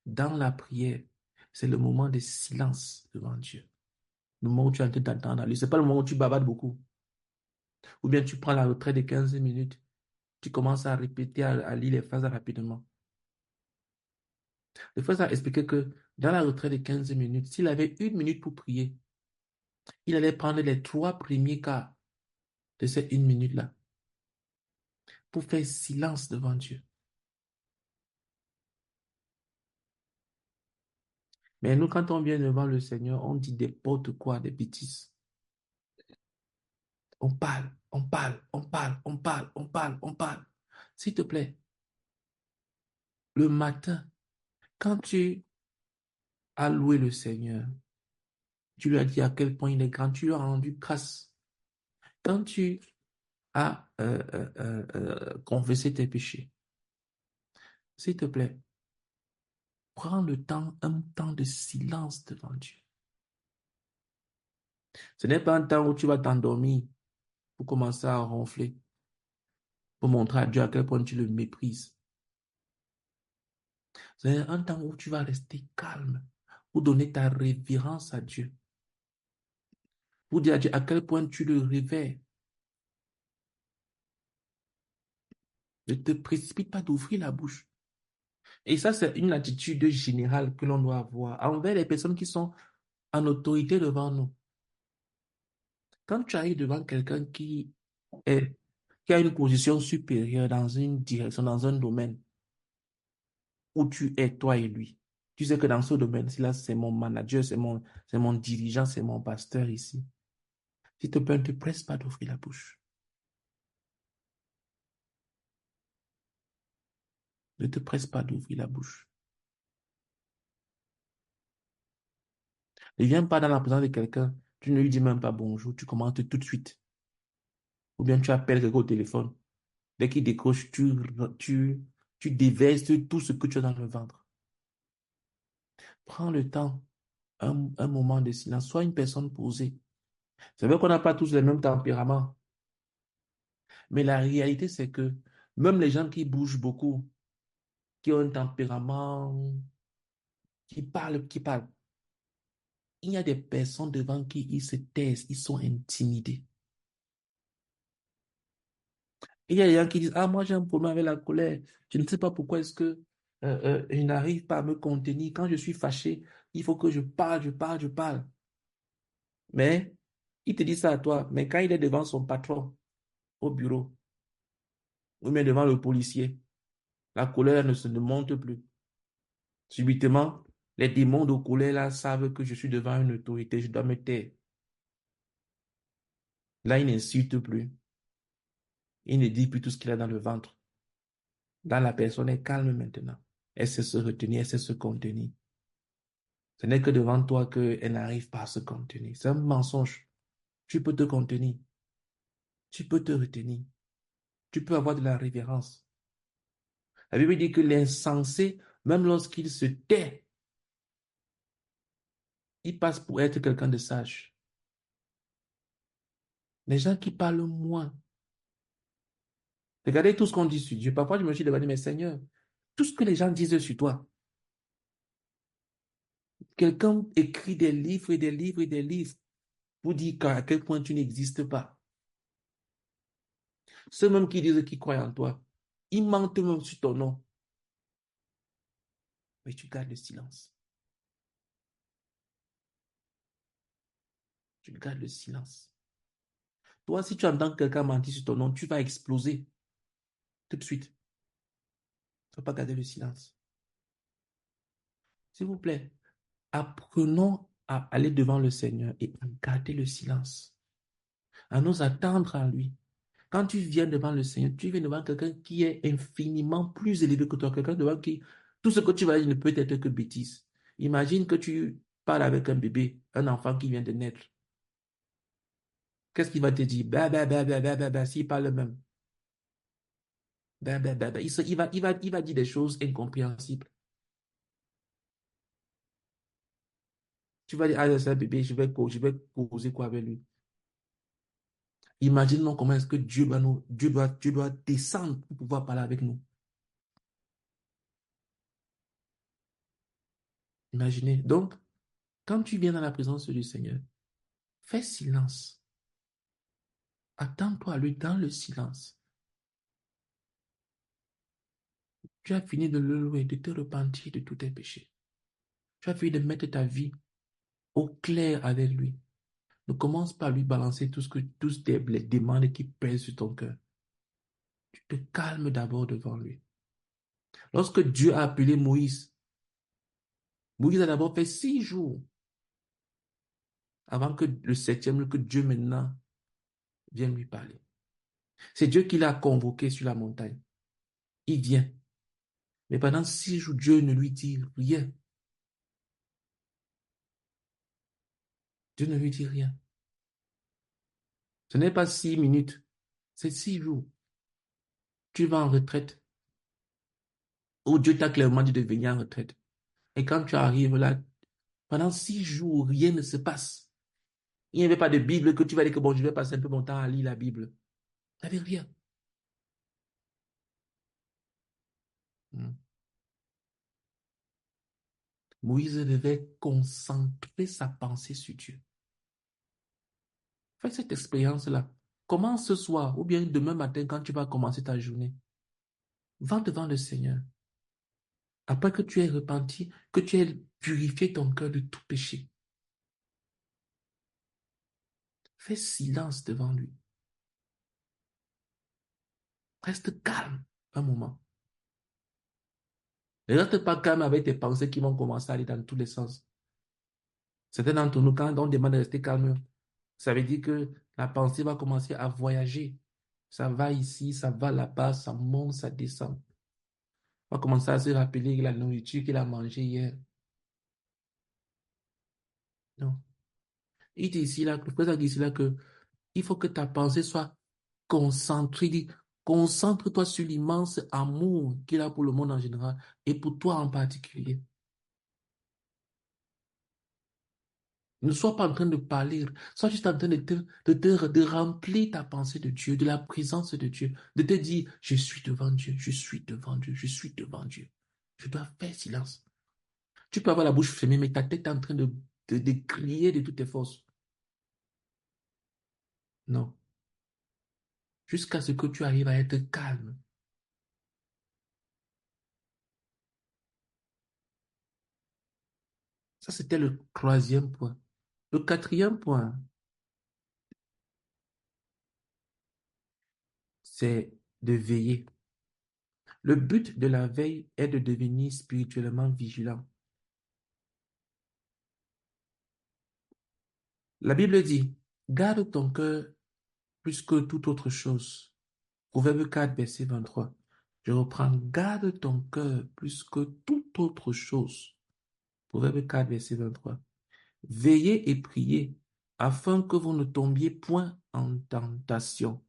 dans la prière, c'est le moment de silence devant Dieu. Le moment où tu es en train d'entendre lui. Ce n'est pas le moment où tu bavardes beaucoup. Ou bien tu prends la retraite de 15 minutes, tu commences à répéter, à lire les phrases rapidement. Le frère a expliqué que dans la retraite de 15 minutes, s'il avait 1 minute pour prier, il allait prendre les 3 premiers quarts de ces 1 minute-là pour faire silence devant Dieu. Mais nous, quand on vient devant le Seigneur, on dit n'importe quoi, des bêtises. On parle, on parle, on parle, on parle, on parle, on parle. S'il te plaît, le matin, quand tu as loué le Seigneur, tu lui as dit à quel point il est grand, tu lui as rendu grâce. Quand tu as confessé tes péchés, s'il te plaît, prends le temps, un temps de silence devant Dieu. Ce n'est pas un temps où tu vas t'endormir pour commencer à ronfler, pour montrer à Dieu à quel point tu le méprises. C'est un temps où tu vas rester calme, pour donner ta révérence à Dieu, pour dire à Dieu à quel point tu le révères. Ne te précipite pas d'ouvrir la bouche. Et ça, c'est une attitude générale que l'on doit avoir envers les personnes qui sont en autorité devant nous. Quand tu arrives devant quelqu'un est, qui a une position supérieure dans une direction, dans un domaine où tu es toi et lui, tu sais que dans ce domaine-ci, là, c'est mon manager, c'est mon dirigeant, c'est mon pasteur ici. S'il te plaît, ne te presse pas d'ouvrir la bouche. Ne te presse pas d'ouvrir la bouche. Ne viens pas dans la présence de quelqu'un, tu ne lui dis même pas bonjour, tu commences tout de suite. Ou bien tu appelles quelqu'un au téléphone. Dès qu'il décroche, tu déverses tout ce que tu as dans le ventre. Prends le temps, un moment de silence. Sois une personne posée. C'est vrai qu'on n'a pas tous le même tempérament. Mais la réalité, c'est que même les gens qui bougent beaucoup, qui ont un tempérament, qui parlent, il y a des personnes devant qui ils se taisent, ils sont intimidés. Il y a des gens qui disent, ah, moi j'ai un problème avec la colère. Je ne sais pas pourquoi est-ce que je n'arrive pas à me contenir. Quand je suis fâché, il faut que je parle, je parle, je parle. Mais il te dit ça à toi. Mais quand il est devant son patron au bureau, ou bien devant le policier, la colère ne monte plus. Subitement, les démons de colère là savent que je suis devant une autorité, je dois me taire. Là, il n'insulte plus. Il ne dit plus tout ce qu'il a dans le ventre. Là, la personne est calme maintenant. Elle sait se retenir, elle sait se contenir. Ce n'est que devant toi qu'elle n'arrive pas à se contenir. C'est un mensonge. Tu peux te contenir. Tu peux te retenir. Tu peux avoir de la révérence. La Bible dit que l'insensé, même lorsqu'il se tait, il passe pour être quelqu'un de sage. Les gens qui parlent moins. Regardez tout ce qu'on dit sur Dieu. Parfois, je me suis demandé, mais Seigneur, tout ce que les gens disent sur toi, quelqu'un écrit des livres et des livres et des livres pour dire à quel point tu n'existes pas. Ceux même qui disent qu'ils croient en toi, ils mentent même sur ton nom. Mais tu gardes le silence. Tu gardes le silence. Toi, si tu entends quelqu'un mentir sur ton nom, tu vas exploser tout de suite. Tu ne vas pas garder le silence. S'il vous plaît, apprenons à aller devant le Seigneur et à garder le silence, à nous attendre à lui. Quand tu viens devant le Seigneur, tu viens devant quelqu'un qui est infiniment plus élevé que toi, quelqu'un devant qui tout ce que tu vas dire ne peut être que bêtise. Imagine que tu parles avec un bébé, un enfant qui vient de naître. Qu'est-ce qu'il va te dire? Bah, bah, bah, bah, bah, bah, bah, s'il parle même. Bah, bah, bah, bah. Il va dire des choses incompréhensibles. Tu vas dire, ah, c'est un bébé, je vais causer quoi avec lui? Imaginons comment est-ce que Dieu doit descendre pour pouvoir parler avec nous. Imaginez. Donc, quand tu viens dans la présence du Seigneur, fais silence. Attends-toi à lui dans le silence. Tu as fini de le louer, de te repentir de tous tes péchés. Tu as fini de mettre ta vie au clair avec lui. Ne commence pas à lui balancer tous les demandes qui pèsent sur ton cœur. Tu te calmes d'abord devant lui. Lorsque Dieu a appelé Moïse, Moïse a d'abord fait 6 jours avant que le septième, que Dieu maintenant vienne lui parler. C'est Dieu qui l'a convoqué sur la montagne. Il vient. Mais pendant 6 jours, Dieu ne lui dit rien. Dieu ne lui dit rien. Ce n'est pas 6 minutes, c'est 6 jours. Tu vas en retraite. Ou Dieu t'a clairement dit de venir en retraite. Et quand tu arrives là, pendant 6 jours, rien ne se passe. Il n'y avait pas de Bible que tu vas dire que bon, je vais passer un peu mon temps à lire la Bible. Il n'y avait rien. Hmm. Moïse devait concentrer sa pensée sur Dieu. Fais cette expérience-là. Commence ce soir ou bien demain matin quand tu vas commencer ta journée. Va devant le Seigneur. Après que tu aies repenti, que tu aies purifié ton cœur de tout péché. Fais silence devant lui. Reste calme un moment. Ne reste pas calme avec tes pensées qui vont commencer à aller dans tous les sens. Certains d'entre nous, quand on demande de rester calme, ça veut dire que la pensée va commencer à voyager. Ça va ici, ça va là-bas, ça monte, ça descend. On va commencer à se rappeler la nourriture qu'il a mangée hier. Non. Il dit ici, là, le président dit ici, là, que il faut que ta pensée soit concentrée. Il dit, concentre-toi sur l'immense amour qu'il a pour le monde en général et pour toi en particulier. Ne sois pas en train de parler, sois juste en train de remplir ta pensée de Dieu, de la présence de Dieu, de te dire, je suis devant Dieu, je suis devant Dieu, je suis devant Dieu. Je dois faire silence. Tu peux avoir la bouche fermée, mais ta tête est en train de crier de toutes tes forces. Non. Jusqu'à ce que tu arrives à être calme. Ça, c'était le troisième point. Le quatrième point, c'est de veiller. Le but de la veille est de devenir spirituellement vigilant. La Bible dit, garde ton cœur plus que toute autre chose. Proverbe 4, verset 23. Je reprends, garde ton cœur plus que toute autre chose. Proverbe 4, verset 23. Veillez et priez afin que vous ne tombiez point en tentation.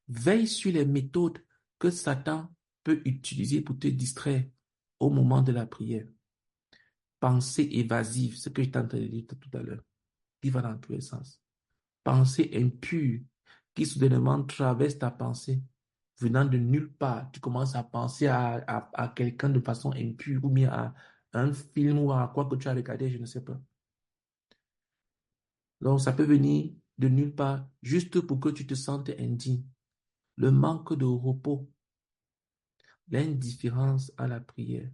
Veille sur les méthodes que Satan peut utiliser pour te distraire au moment de la prière. Pensée évasive, ce que je t'ai en train de dire tout à l'heure, qui va dans tous les sens. Pensée impure, qui soudainement traverse ta pensée, venant de nulle part. Tu commences à penser à quelqu'un de façon impure ou bien à un film ou à quoi que tu as regardé, je ne sais pas. Donc, ça peut venir de nulle part juste pour que tu te sentes indigne. Le manque de repos, l'indifférence à la prière,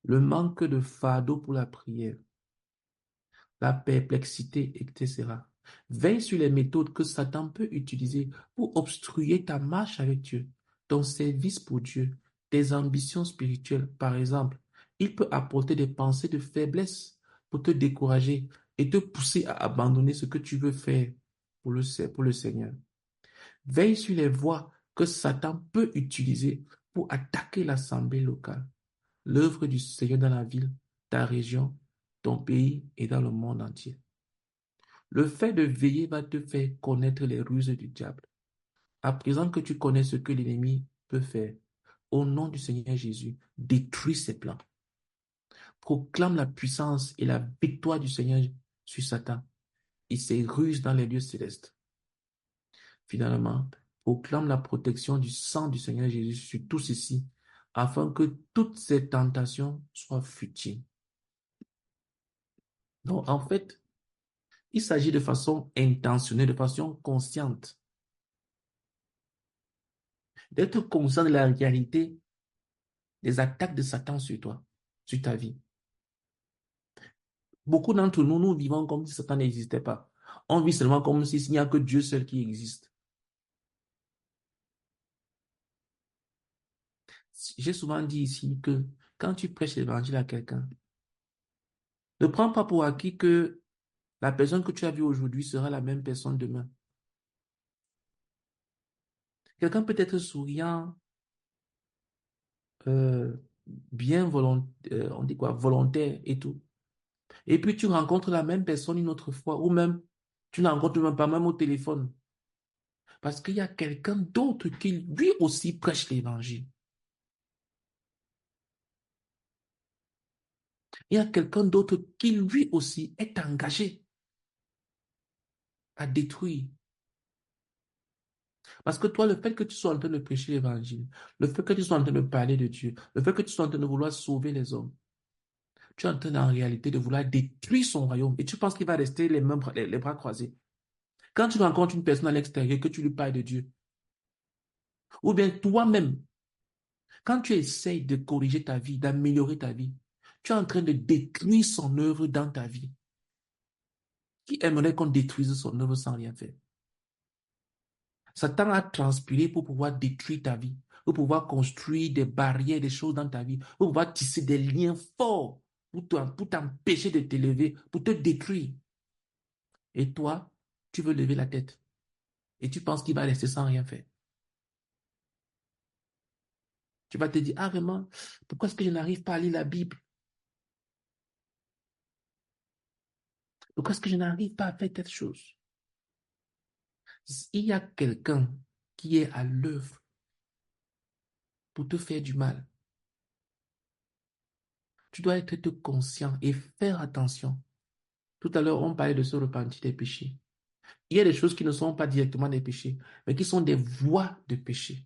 le manque de fardeau pour la prière, la perplexité, etc. Veille sur les méthodes que Satan peut utiliser pour obstruer ta marche avec Dieu, ton service pour Dieu, tes ambitions spirituelles. Par exemple, il peut apporter des pensées de faiblesse pour te décourager et te pousser à abandonner ce que tu veux faire pour le Seigneur. Veille sur les voies que Satan peut utiliser pour attaquer l'assemblée locale, l'œuvre du Seigneur dans la ville, ta région, ton pays et dans le monde entier. Le fait de veiller va te faire connaître les ruses du diable. À présent que tu connais ce que l'ennemi peut faire, au nom du Seigneur Jésus, détruis ses plans. Proclame la puissance et la victoire du Seigneur sur Satan et ses ruses dans les lieux célestes. Finalement, proclame la protection du sang du Seigneur Jésus sur tout ceci, afin que toutes ces tentations soient futiles. Donc, en fait, il s'agit de façon intentionnelle, de façon consciente, d'être conscient de la réalité des attaques de Satan sur toi, sur ta vie. Beaucoup d'entre nous, nous vivons comme si Satan n'existait pas. On vit seulement comme s'il n'y a que Dieu seul qui existe. J'ai souvent dit ici que quand tu prêches l'évangile à quelqu'un, ne prends pas pour acquis que la personne que tu as vue aujourd'hui sera la même personne demain. Quelqu'un peut être souriant, euh, bien volontaire, on dit quoi, volontaire et tout. Et puis tu rencontres la même personne une autre fois, ou même tu ne la rencontres même pas, même au téléphone. Parce qu'il y a quelqu'un d'autre qui lui aussi prêche l'évangile. Il y a quelqu'un d'autre qui lui aussi est engagé à détruire. Parce que toi, le fait que tu sois en train de prêcher l'évangile, le fait que tu sois en train de parler de Dieu, le fait que tu sois en train de vouloir sauver les hommes, tu es en train en réalité de vouloir détruire son royaume et tu penses qu'il va rester les bras croisés. Quand tu rencontres une personne à l'extérieur, que tu lui parles de Dieu, ou bien toi-même, quand tu essayes de corriger ta vie, d'améliorer ta vie, tu es en train de détruire son œuvre dans ta vie. Qui aimerait qu'on détruise son œuvre sans rien faire? Satan a transpiré pour pouvoir détruire ta vie, pour pouvoir construire des barrières, des choses dans ta vie, pour pouvoir tisser des liens forts pour t'empêcher de t'élever, pour te détruire. Et toi, tu veux lever la tête et tu penses qu'il va rester sans rien faire. Tu vas te dire, ah vraiment, pourquoi est-ce que je n'arrive pas à lire la Bible? Pourquoi est-ce que je n'arrive pas à faire telle chose? Il y a quelqu'un qui est à l'œuvre pour te faire du mal. Tu dois être conscient et faire attention. Tout à l'heure, on parlait de se repentir des péchés. Il y a des choses qui ne sont pas directement des péchés, mais qui sont des voies de péché.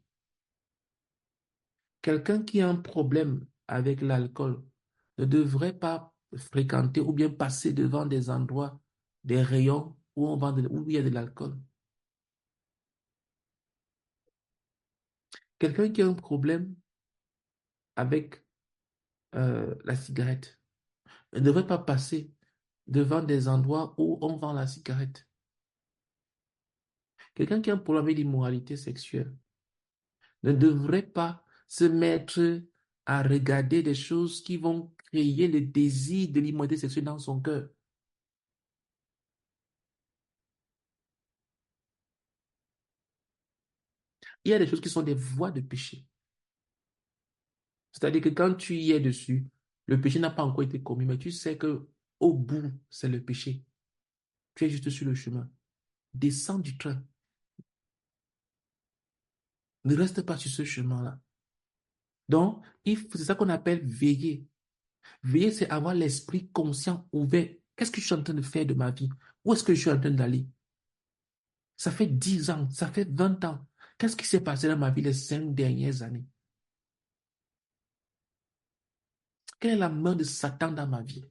Quelqu'un qui a un problème avec l'alcool ne devrait pas fréquenter ou bien passer devant des endroits, des rayons où il y a de l'alcool. Quelqu'un qui a un problème avec la cigarette ne devrait pas passer devant des endroits où on vend la cigarette. Quelqu'un qui a un problème avec l'immoralité sexuelle ne devrait pas se mettre à regarder des choses qui vont créer le désir de l'immoralité sexuelle dans son cœur. Il y a des choses qui sont des voies de péché. C'est-à-dire que quand tu y es dessus, le péché n'a pas encore été commis, mais tu sais que au bout, c'est le péché. Tu es juste sur le chemin. Descends du train. Ne reste pas sur ce chemin-là. Donc, c'est ça qu'on appelle veiller. Veiller, c'est avoir l'esprit conscient, ouvert. Qu'est-ce que je suis en train de faire de ma vie? Où est-ce que je suis en train d'aller? Ça fait 10 ans, ça fait 20 ans. Qu'est-ce qui s'est passé dans ma vie les 5 dernières années? Quelle est la main de Satan dans ma vie?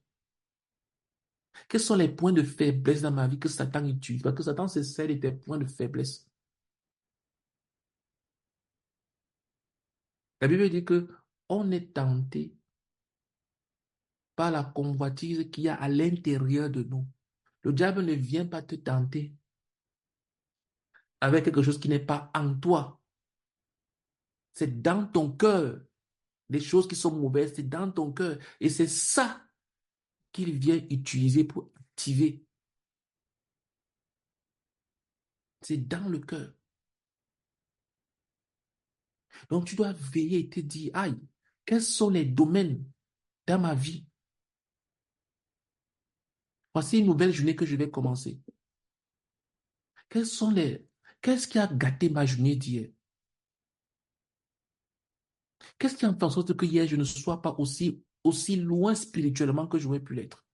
Quels sont les points de faiblesse dans ma vie que Satan utilise? Parce que Satan se sert de tes points de faiblesse. La Bible dit que on est tenté par la convoitise qu'il y a à l'intérieur de nous. Le diable ne vient pas te tenter avec quelque chose qui n'est pas en toi. C'est dans ton cœur. Les choses qui sont mauvaises, c'est dans ton cœur. Et c'est ça qu'il vient utiliser pour activer. C'est dans le cœur. Donc tu dois veiller et te dire, aïe, quels sont les domaines dans ma vie? Voici une nouvelle journée que je vais commencer. Qu'est-ce qui a gâté ma journée d'hier? Qu'est-ce qui a fait en sorte que hier je ne sois pas aussi loin spirituellement que j'aurais pu l'être?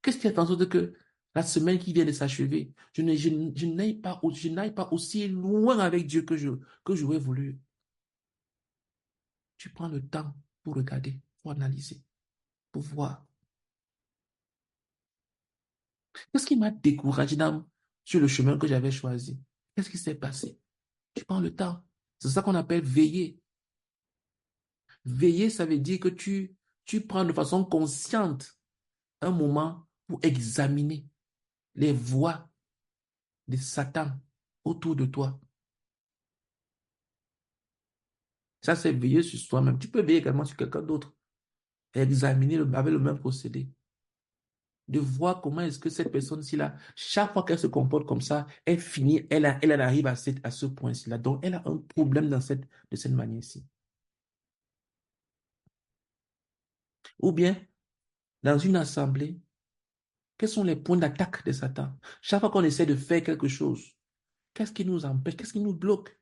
Qu'est-ce qui a fait en sorte que la semaine qui vient de s'achever, je n'aille pas aussi loin avec Dieu que j'aurais voulu? Tu prends le temps pour regarder, pour analyser, pour voir. Qu'est-ce qui m'a découragé sur le chemin que j'avais choisi? Qu'est-ce qui s'est passé? Tu prends le temps. C'est ça qu'on appelle veiller. Veiller, ça veut dire que tu prends de façon consciente un moment pour examiner les voies de Satan autour de toi. Ça, c'est veiller sur soi-même. Tu peux veiller également sur quelqu'un d'autre et examiner avec le même procédé. De voir comment est-ce que cette personne-ci, là, chaque fois qu'elle se comporte comme ça, elle finit, elle arrive à ce point-ci là. Donc, elle a un problème de cette manière-ci. Ou bien, dans une assemblée, quels sont les points d'attaque de Satan? Chaque fois qu'on essaie de faire quelque chose, qu'est-ce qui nous empêche? Qu'est-ce qui nous bloque?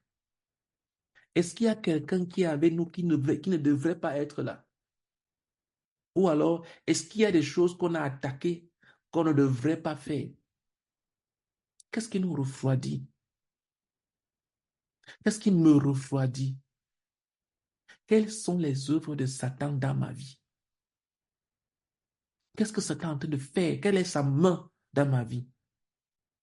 Est-ce qu'il y a quelqu'un qui est avec nous qui ne devrait pas être là? Ou alors, est-ce qu'il y a des choses qu'on a attaquées qu'on ne devrait pas faire? Qu'est-ce qui nous refroidit? Qu'est-ce qui me refroidit? Quelles sont les œuvres de Satan dans ma vie? Qu'est-ce que Satan est en train de faire? Quelle est sa main dans ma vie?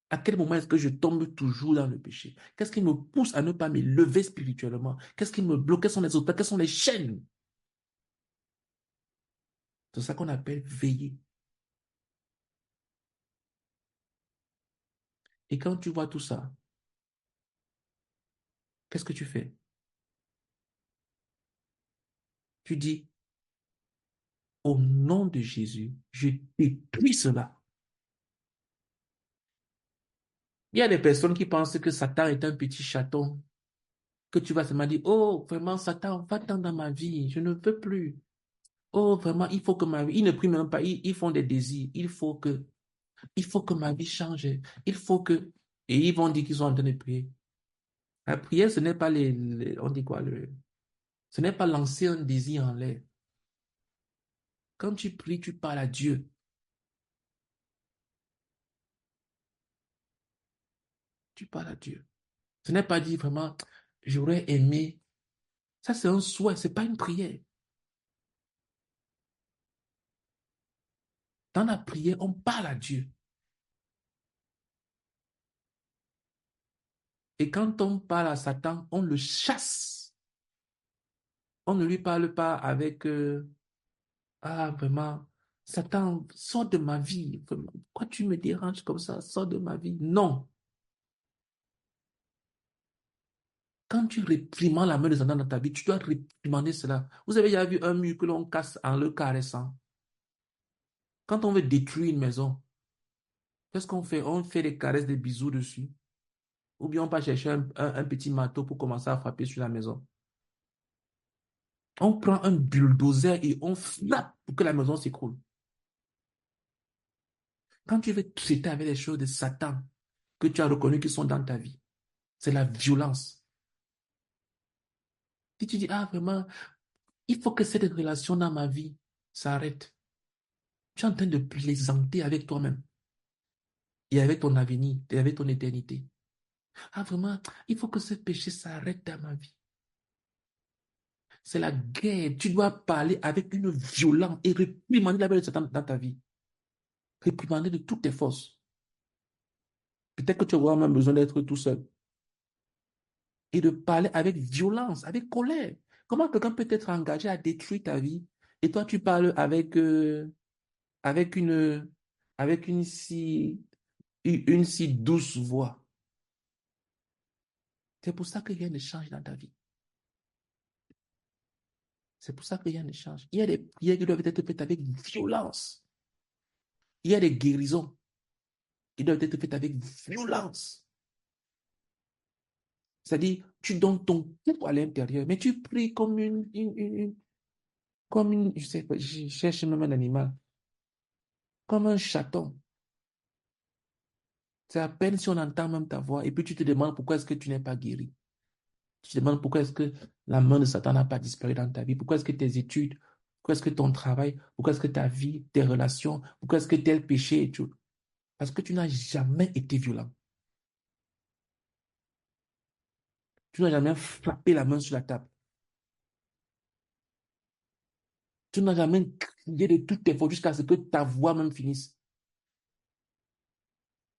À quel moment est-ce que je tombe toujours dans le péché? Qu'est-ce qui me pousse à ne pas me lever spirituellement? Qu'est-ce qui me bloque? Quels sont les obstacles? Quelles sont les chaînes? C'est ça qu'on appelle veiller. Et quand tu vois tout ça, qu'est-ce que tu fais? Tu dis, au nom de Jésus, je détruis cela. Il y a des personnes qui pensent que Satan est un petit chaton, que tu vas seulement dire, oh, vraiment, Satan, va-t'en dans ma vie, je ne veux plus. Oh, vraiment, il faut que ma vie, ils ne prient même pas, ils font des désirs, il faut que ma vie change, il faut que, et ils vont dire qu'ils sont en train de prier. La prière, ce n'est pas on dit quoi, ce n'est pas lancer un désir en l'air. Quand tu pries, tu parles à Dieu. Tu parles à Dieu. Ce n'est pas dire vraiment, j'aurais aimé. Ça, c'est un souhait, ce n'est pas une prière. Dans la prière, on parle à Dieu. Et quand on parle à Satan, on le chasse. On ne lui parle pas avec, ah, vraiment, Satan, sors de ma vie. Pourquoi tu me déranges comme ça? Sors de ma vie. Non. Quand tu réprimandes la main de Satan dans ta vie, tu dois réprimander cela. Vous avez déjà vu un mur que l'on casse en le caressant? Quand on veut détruire une maison, qu'est-ce qu'on fait? On fait des caresses, des bisous dessus. Ou bien on va chercher un petit marteau pour commencer à frapper sur la maison. On prend un bulldozer et on frappe pour que la maison s'écroule. Quand tu veux traiter avec les choses de Satan que tu as reconnu qui sont dans ta vie, c'est la violence. Si tu dis, ah vraiment, il faut que cette relation dans ma vie s'arrête, tu es en train de plaisanter avec toi-même et avec ton avenir et avec ton éternité. Ah vraiment, il faut que ce péché s'arrête dans ma vie. C'est la guerre. Tu dois parler avec une violence et réprimander la belle de Satan dans ta vie. Réprimander de toutes tes forces. Peut-être que tu auras même besoin d'être tout seul. Et de parler avec violence, avec colère. Comment quelqu'un peut être engagé à détruire ta vie et toi tu parles avec avec une si douce voix. C'est pour ça que rien ne change dans ta vie. C'est pour ça que rien ne change. Il y a des prières qui doivent être faites avec violence. Il y a des guérisons qui doivent être faites avec violence. C'est-à-dire, tu donnes ton tout à l'intérieur, mais tu pries comme je sais pas, je cherche même un animal, comme un chaton. C'est à peine si on entend même ta voix, et puis tu te demandes pourquoi est-ce que tu n'es pas guéri. Tu te demandes pourquoi est-ce que la main de Satan n'a pas disparu dans ta vie, pourquoi est-ce que tes études, pourquoi est-ce que ton travail, pourquoi est-ce que ta vie, tes relations, pourquoi est-ce que tel péché et tout. Parce que tu n'as jamais été violent. Tu n'as jamais frappé la main sur la table. Tu n'as jamais crié de toutes tes fautes jusqu'à ce que ta voix même finisse.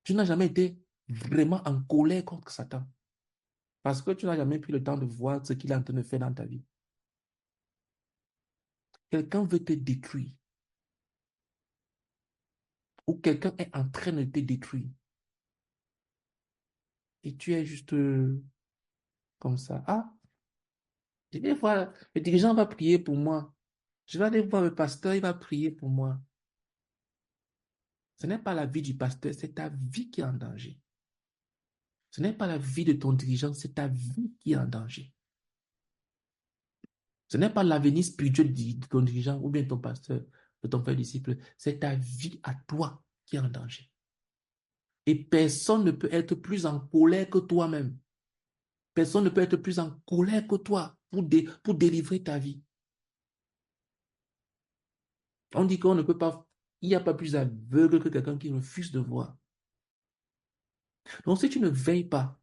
Tu n'as jamais été vraiment en colère contre Satan. Parce que tu n'as jamais pris le temps de voir ce qu'il est en train de faire dans ta vie. Quelqu'un veut te détruire. Ou quelqu'un est en train de te détruire. Et tu es juste comme ça. Ah, je vais voir, le dirigeant va prier pour moi. Je vais aller voir le pasteur, il va prier pour moi. Ce n'est pas la vie du pasteur, c'est ta vie qui est en danger. Ce n'est pas la vie de ton dirigeant, c'est ta vie qui est en danger. Ce n'est pas l'avenir spirituel de ton dirigeant ou bien ton pasteur, de ton frère disciple. C'est ta vie à toi qui est en danger. Et personne ne peut être plus en colère que toi-même. Personne ne peut être plus en colère que toi pour délivrer ta vie. On dit qu'on ne peut pas, il n'y a pas plus aveugle que quelqu'un qui refuse de voir. Donc si tu ne veilles pas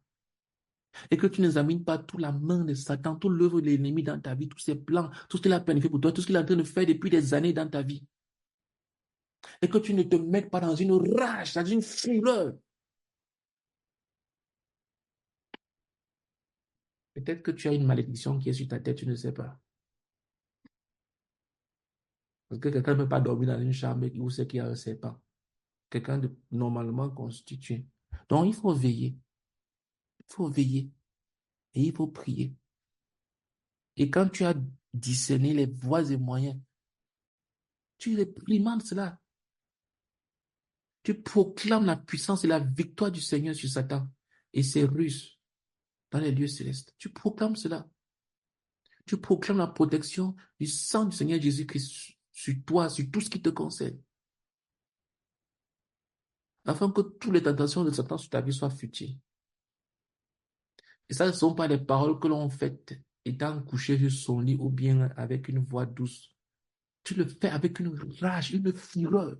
et que tu n'examines pas toute la main de Satan, toute l'œuvre de l'ennemi dans ta vie, tous ses plans, tout ce qu'il a planifié pour toi, tout ce qu'il est en train de faire depuis des années dans ta vie, et que tu ne te mettes pas dans une rage, dans une fureur, peut-être que tu as une malédiction qui est sur ta tête, tu ne sais pas. Parce que quelqu'un ne peut pas dormir dans une chambre où c'est qu'il y a un serpent. Quelqu'un de normalement constitué. Donc, il faut veiller. Il faut veiller. Et il faut prier. Et quand tu as discerné les voies et moyens, tu réprimandes cela. Tu proclames la puissance et la victoire du Seigneur sur Satan et ses ruses dans les lieux célestes. Tu proclames cela. Tu proclames la protection du sang du Seigneur Jésus-Christ sur toi, sur tout ce qui te concerne. Afin que toutes les tentations de Satan sur ta vie soient futiles. Et ça, ce ne sont pas des paroles que l'on fait étant couché sur son lit ou bien avec une voix douce. Tu le fais avec une rage, une fureur.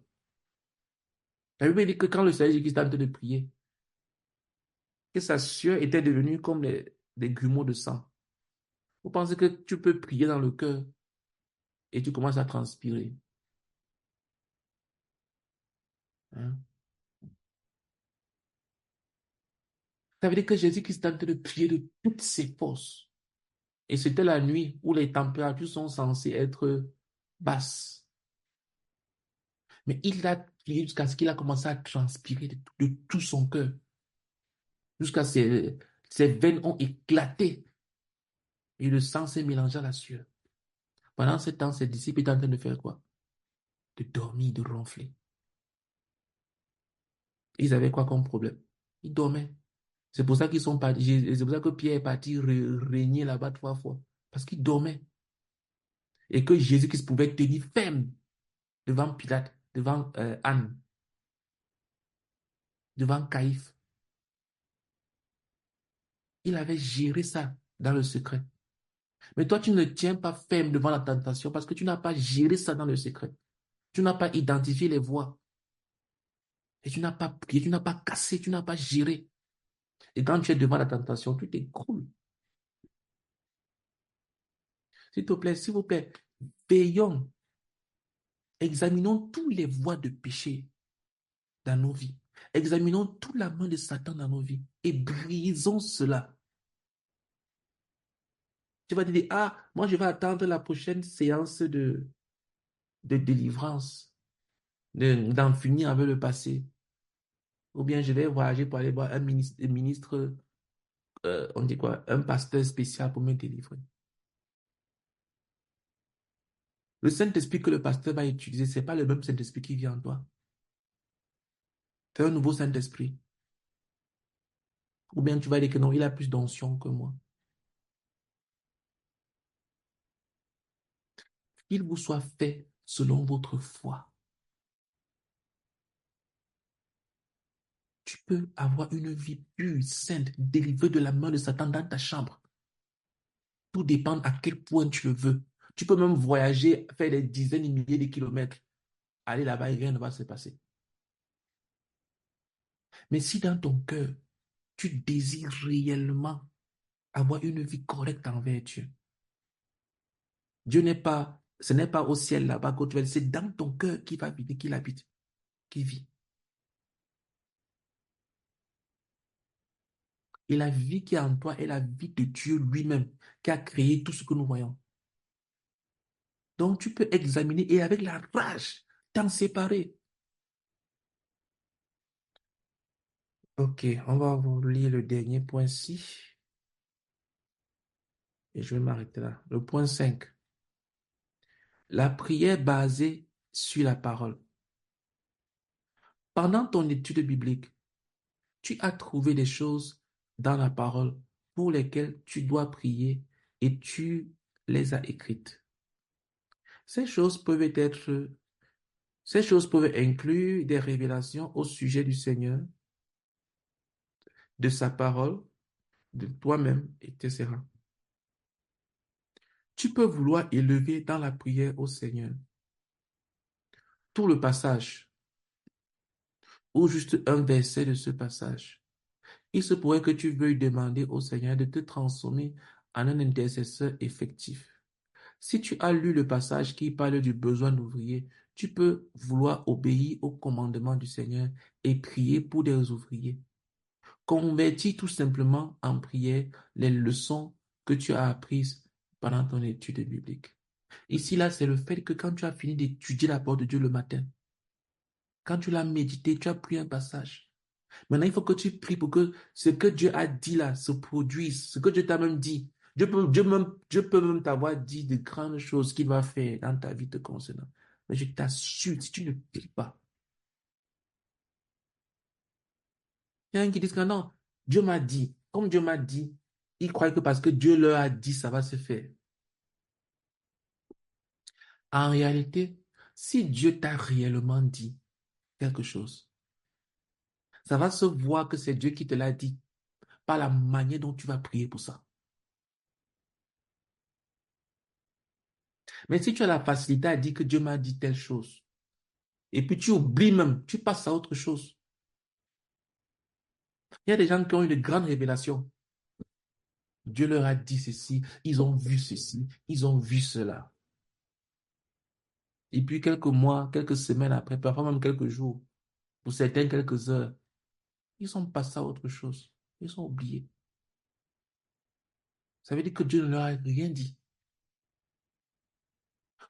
La Bible dit que quand le Seigneur Jésus-Christ est en train de prier, que sa sueur était devenue comme des grumeaux de sang. Vous pensez que tu peux prier dans le cœur et tu commences à transpirer. Hein? Ça veut dire que Jésus-Christ est en train de prier de toutes ses forces. Et c'était la nuit où les températures sont censées être basses. Mais il a prié jusqu'à ce qu'il a commencé à transpirer de tout son cœur. Jusqu'à ses veines ont éclaté. Et le sang s'est mélangé à la sueur. Pendant ce temps, ses disciples étaient en train de faire quoi? De dormir, de ronfler. Ils avaient quoi comme problème? Ils dormaient. C'est pour ça qu'ils sont partis. C'est pour ça que Pierre est parti régner là-bas 3 fois. Parce qu'il dormait. Et que Jésus-Christ pouvait tenir ferme devant Pilate, devant Anne, devant Caïphe. Il avait géré ça dans le secret. Mais toi, tu ne tiens pas ferme devant la tentation parce que tu n'as pas géré ça dans le secret. Tu n'as pas identifié les voies. Et tu n'as pas prié, tu n'as pas cassé, tu n'as pas géré. Et quand tu es devant la tentation, tu t'écroules. S'il vous plaît, veillons, examinons tous les voies de péché dans nos vies. Examinons toute la main de Satan dans nos vies et brisons cela. Tu vas te dire, ah, moi je vais attendre la prochaine séance de délivrance, d'en finir avec le passé. Ou bien je vais voyager pour aller voir un ministre, on dit quoi, un pasteur spécial pour me délivrer. Le Saint-Esprit que le pasteur va utiliser, ce n'est pas le même Saint-Esprit qui vient en toi. C'est un nouveau Saint-Esprit. Ou bien tu vas dire que non, il a plus d'onction que moi. Qu'il vous soit fait selon votre foi. Tu peux avoir une vie pure, sainte, délivrée de la main de Satan dans ta chambre. Tout dépend à quel point tu le veux. Tu peux même voyager, faire des dizaines et milliers de kilomètres. Aller là-bas et rien ne va se passer. Mais si dans ton cœur, tu désires réellement avoir une vie correcte envers Dieu, ce n'est pas au ciel là-bas que tu vas, c'est dans ton cœur qu'il va habiter, qu'il habite, qu'il vit. Et la vie qui est en toi est la vie de Dieu lui-même, qui a créé tout ce que nous voyons. Donc tu peux examiner et avec la rage, t'en séparer. Ok, on va vous lire le dernier point-ci. Et je vais m'arrêter là. Le point 5. La prière basée sur la parole. Pendant ton étude biblique, tu as trouvé des choses dans la parole pour lesquelles tu dois prier et tu les as écrites. Ces choses peuvent être, ces choses peuvent inclure des révélations au sujet du Seigneur, de sa parole, de toi-même, etc. Tu peux vouloir élever dans la prière au Seigneur tout le passage ou juste un verset de ce passage. Il se pourrait que tu veuilles demander au Seigneur de te transformer en un intercesseur effectif. Si tu as lu le passage qui parle du besoin d'ouvriers, tu peux vouloir obéir au commandement du Seigneur et prier pour des ouvriers. Convertis tout simplement en prière les leçons que tu as apprises pendant ton étude biblique. Ici, là, c'est le fait que quand tu as fini d'étudier la parole de Dieu le matin, quand tu l'as médité, tu as pris un passage. Maintenant, il faut que tu pries pour que ce que Dieu a dit là se produise, ce que Dieu t'a même dit. Dieu peut même t'avoir dit de grandes choses qu'il va faire dans ta vie te concernant. Mais je t'assure, si tu ne pries pas, il y en a qui disent que non, Dieu m'a dit. Comme Dieu m'a dit, ils croient que parce que Dieu leur a dit, ça va se faire. En réalité, si Dieu t'a réellement dit quelque chose, ça va se voir que c'est Dieu qui te l'a dit, par la manière dont tu vas prier pour ça. Mais si tu as la facilité à dire que Dieu m'a dit telle chose, et puis tu oublies même, tu passes à autre chose. Il y a des gens qui ont eu de grandes révélations. Dieu leur a dit ceci, ils ont vu ceci, ils ont vu cela. Et puis quelques mois, quelques semaines après, parfois même quelques jours, pour certains quelques heures, ils sont passés à autre chose. Ils ont oublié. Ça veut dire que Dieu ne leur a rien dit.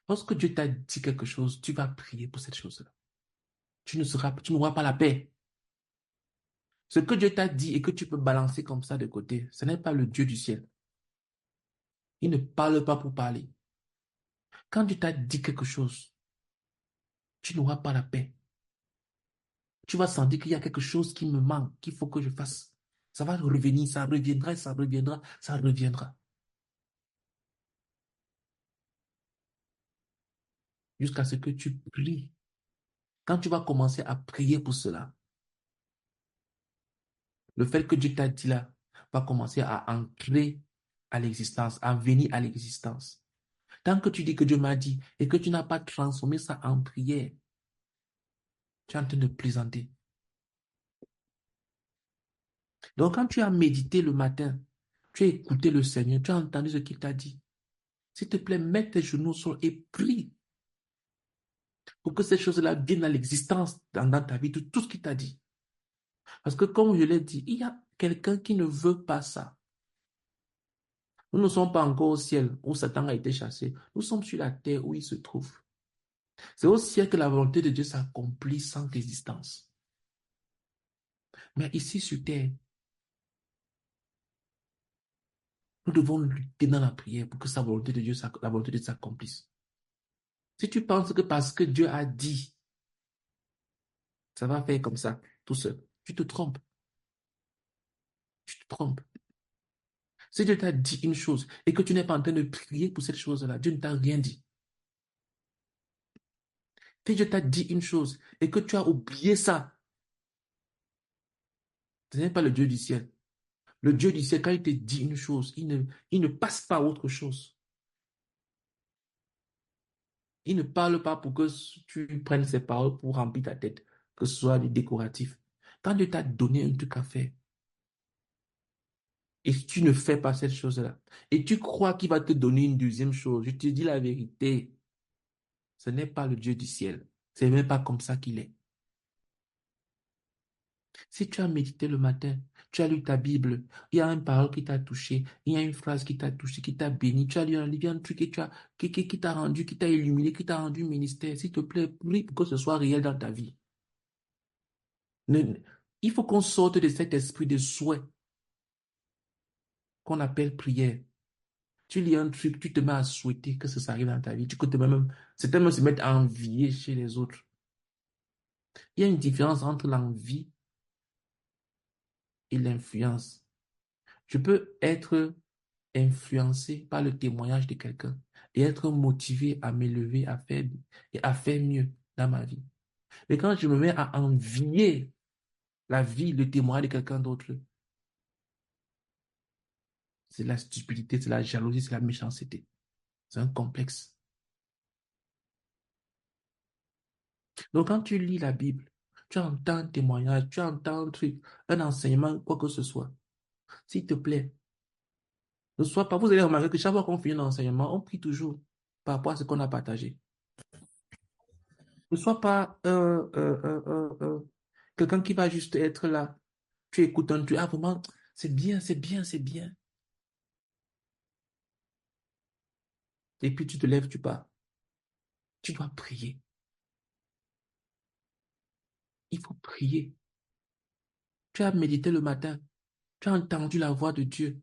Lorsque Dieu t'a dit quelque chose, tu vas prier pour cette chose-là. tu n'auras pas la paix. Ce que Dieu t'a dit et que tu peux balancer comme ça de côté, ce n'est pas le Dieu du ciel. Il ne parle pas pour parler. Quand Dieu t'a dit quelque chose, tu n'auras pas la paix. Tu vas sentir qu'il y a quelque chose qui me manque, qu'il faut que je fasse. Ça va revenir, ça reviendra, ça reviendra, ça reviendra. Jusqu'à ce que tu pries. Quand tu vas commencer à prier pour cela, le fait que Dieu t'a dit là va commencer à entrer à l'existence, à venir à l'existence. Tant que tu dis que Dieu m'a dit et que tu n'as pas transformé ça en prière, tu es en train de plaisanter. Donc quand tu as médité le matin, tu as écouté le Seigneur, tu as entendu ce qu'il t'a dit. S'il te plaît, mets tes genoux au sol et prie pour que ces choses-là viennent à l'existence dans ta vie, tout ce qu'il t'a dit. Parce que comme je l'ai dit, il y a quelqu'un qui ne veut pas ça. Nous ne sommes pas encore au ciel où Satan a été chassé. Nous sommes sur la terre où il se trouve. C'est au ciel que la volonté de Dieu s'accomplit sans résistance. Mais ici sur terre, nous devons lutter dans la prière pour que la volonté de Dieu s'accomplisse. Si tu penses que parce que Dieu a dit, ça va faire comme ça, tout seul, tu te trompes. Tu te trompes. Si Dieu t'a dit une chose et que tu n'es pas en train de prier pour cette chose-là, Dieu ne t'a rien dit. Si Dieu t'a dit une chose et que tu as oublié ça, ce n'est pas le Dieu du ciel. Le Dieu du ciel, quand il te dit une chose, il ne passe pas à autre chose. Il ne parle pas pour que tu prennes ses paroles pour remplir ta tête, que ce soit du décoratif. Quand Dieu t'a donné un truc à faire, et tu ne fais pas cette chose-là, et tu crois qu'il va te donner une deuxième chose, je te dis la vérité, ce n'est pas le Dieu du ciel. C'est même pas comme ça qu'il est. Si tu as médité le matin, tu as lu ta Bible, il y a une parole qui t'a touché, il y a une phrase qui t'a touché, qui t'a béni, tu as lu un livre, un truc qui t'a rendu, qui t'a illuminé, qui t'a rendu ministère, s'il te plaît, prie pour que ce soit réel dans ta vie. Il faut qu'on sorte de cet esprit de souhait qu'on appelle prière. Tu lis un truc, tu te mets à souhaiter que ça arrive dans ta vie. Tu peux même, certains même se mettre à envier chez les autres. Il y a une différence entre l'envie et l'influence. Je peux être influencé par le témoignage de quelqu'un et être motivé à m'élever, à faire mieux dans ma vie. Mais quand je me mets à envier la vie, le témoignage de quelqu'un d'autre, c'est la stupidité, c'est la jalousie, c'est la méchanceté. C'est un complexe. Donc, quand tu lis la Bible, tu entends un témoignage, tu entends un truc, un enseignement, quoi que ce soit. S'il te plaît, ne sois pas, vous allez remarquer que chaque fois qu'on finit un enseignement, on prie toujours par rapport à ce qu'on a partagé. Ne sois pas quelqu'un qui va juste être là. Tu écoutes un truc, ah vraiment, c'est bien, c'est bien, c'est bien. Et puis tu te lèves, tu pars. Tu dois prier. Il faut prier. Tu as médité le matin. Tu as entendu la voix de Dieu.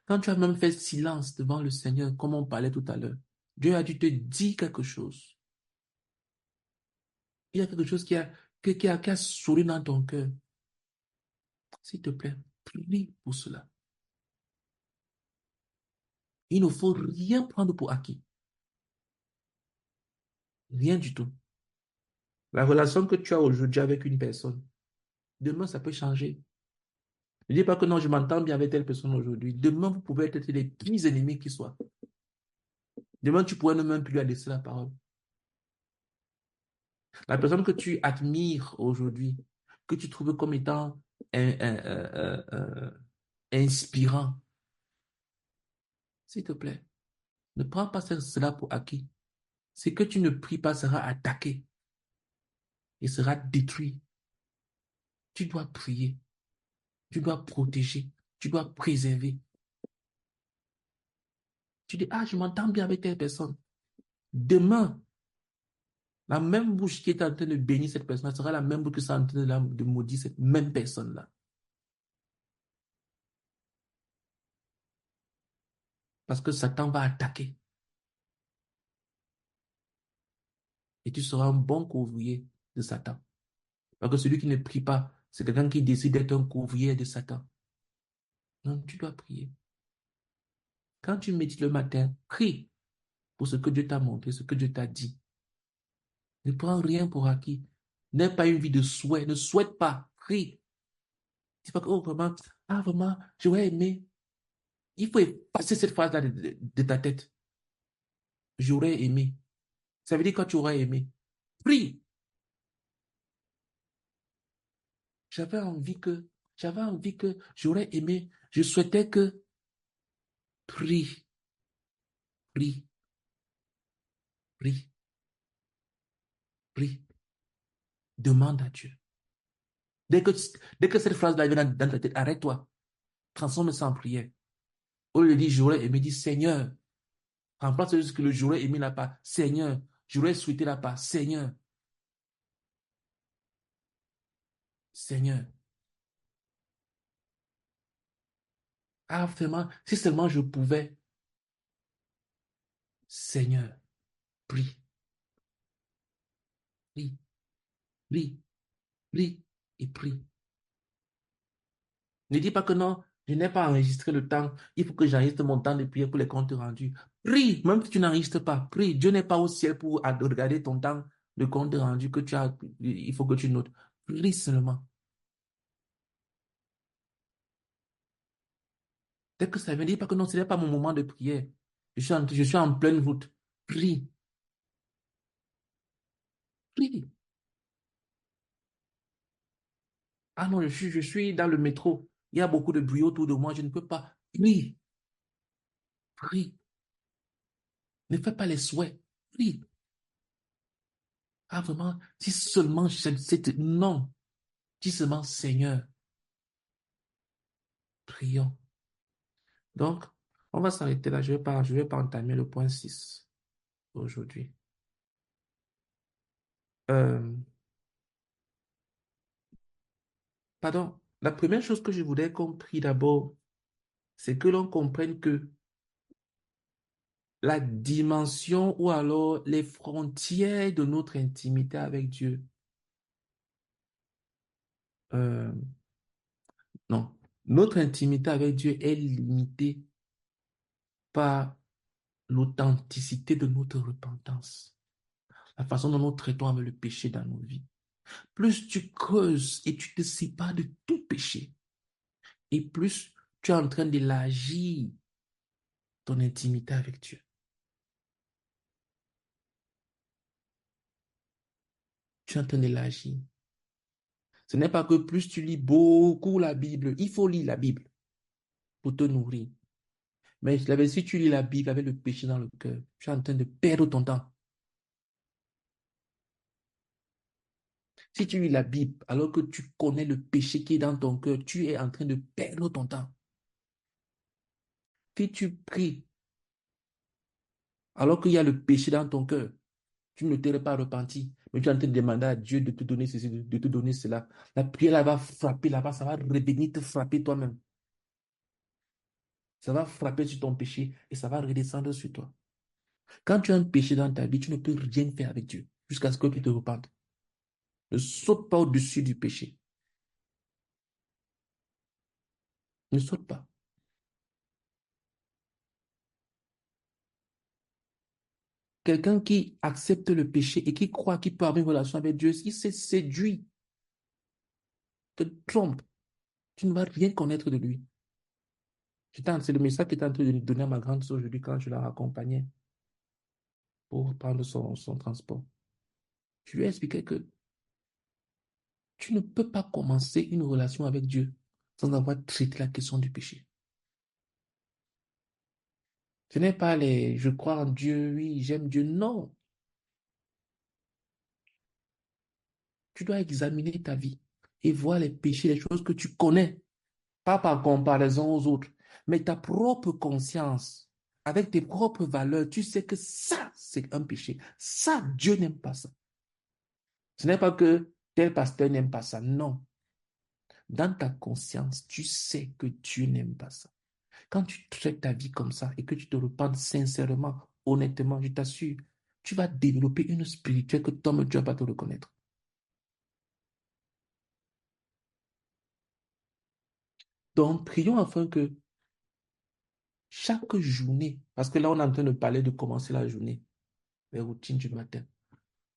Quand tu as même fait silence devant le Seigneur, comme on parlait tout à l'heure, Dieu a dû te dire quelque chose. Il y a quelque chose qui a souri dans ton cœur. S'il te plaît, prie pour cela. Il ne faut rien prendre pour acquis. Rien du tout. La relation que tu as aujourd'hui avec une personne, demain, ça peut changer. Ne dis pas que non, je m'entends bien avec telle personne aujourd'hui. Demain, vous pouvez être les pires ennemis qui soient. Demain, tu pourrais ne même plus lui adresser la parole. La personne que tu admires aujourd'hui, que tu trouves comme étant inspirant, s'il te plaît, ne prends pas cela pour acquis. Ce que tu ne pries pas sera attaqué et sera détruit. Tu dois prier, tu dois protéger, tu dois préserver. Tu dis, ah, je m'entends bien avec telle personne. Demain, La même bouche qui est en train de bénir cette personne sera la même bouche qui sera en train de maudire cette même personne-là. Parce que Satan va attaquer. Et tu seras un bon couvrier de Satan. Parce que celui qui ne prie pas, c'est quelqu'un qui décide d'être un couvrier de Satan. Donc, tu dois prier. Quand tu médites le matin, prie pour ce que Dieu t'a montré, ce que Dieu t'a dit. Ne prends rien pour acquis. N'aie pas une vie de souhait. Ne souhaite pas. Prie. Dis pas que, oh, vraiment, ah, vraiment, j'aurais aimé. Il faut effacer cette phrase-là de ta tête. J'aurais aimé. Ça veut dire quoi tu aurais aimé? Prie. J'avais envie que, j'aurais aimé, je souhaitais que, prie, prie, prie, prie. Demande à Dieu. Dès que cette phrase-là vient dans ta tête, arrête-toi. Transforme ça en prière. Au lieu de dire j'aurais aimé, dis Seigneur. Remplace ce que le j'aurais aimé là pas. Seigneur. J'aurais souhaité là pas. Seigneur. Seigneur. Ah, vraiment, si seulement je pouvais. Seigneur. Prie, prie, prie, prie et prie. Ne dis pas que non, je n'ai pas enregistré le temps. Il faut que j'enregistre mon temps de prière pour les comptes rendus. Prie, même si tu n'enregistres pas. Prie. Dieu n'est pas au ciel pour regarder ton temps de compte rendu que tu as. Il faut que tu notes. Prie seulement. Dès que ça vient, dis pas que non, ce n'est pas mon moment de prière. Je suis en pleine route. Prie, prie. Ah non, je suis dans le métro. Il y a beaucoup de bruit autour de moi. Je ne peux pas. Prie, prie. Ne fais pas les souhaits. Prie. Ah vraiment, si seulement cette. Non. Dis seulement Seigneur. Prions. Donc, on va s'arrêter là. Je vais pas entamer le point 6 aujourd'hui. Euh, pardon. La première chose que je voudrais qu'on prie d'abord, c'est que l'on comprenne que la dimension ou alors les frontières de notre intimité avec Dieu, euh, non, notre intimité avec Dieu est limitée par l'authenticité de notre repentance, la façon dont nous traitons avec le péché dans nos vies. Plus tu creuses et tu te sépares de tout péché, et plus tu es en train d'élargir ton intimité avec Dieu. Tu es en train d'élargir. Ce n'est pas que plus tu lis beaucoup la Bible, il faut lire la Bible pour te nourrir. Mais si tu lis la Bible avec le péché dans le cœur, tu es en train de perdre ton temps. Si tu lis la Bible alors que tu connais le péché qui est dans ton cœur, tu es en train de perdre ton temps. Si tu pries alors qu'il y a le péché dans ton cœur, tu ne t'es pas repenti, mais tu es en train de demander à Dieu de te donner ceci, de te donner cela. La prière là va frapper là-bas, ça va revenir te frapper toi-même. Ça va frapper sur ton péché et ça va redescendre sur toi. Quand tu as un péché dans ta vie, tu ne peux rien faire avec Dieu jusqu'à ce que tu te repentes. Ne saute pas au-dessus du péché. Ne saute pas. Quelqu'un qui accepte le péché et qui croit qu'il peut avoir une relation avec Dieu, il se séduit, te trompe. Tu ne vas rien connaître de lui. C'est le message qu'il était en train de donner à ma grande soeur aujourd'hui quand je la raccompagnais pour prendre son transport. Je lui ai expliqué que tu ne peux pas commencer une relation avec Dieu sans avoir traité la question du péché. Ce n'est pas les je crois en Dieu, oui, j'aime Dieu. Non. Tu dois examiner ta vie et voir les péchés, les choses que tu connais, pas par comparaison aux autres, mais ta propre conscience, avec tes propres valeurs, tu sais que ça, c'est un péché. Ça, Dieu n'aime pas ça. Ce n'est pas que tel pasteur n'aime pas ça. Non. Dans ta conscience, tu sais que Dieu n'aime pas ça. Quand tu traites ta vie comme ça et que tu te repens sincèrement, honnêtement, je t'assure, tu vas développer une spirituelle que toi-même tu ne vas pas te reconnaître. Donc, prions afin que chaque journée, parce que là, on est en train de parler de commencer la journée, les routines du matin.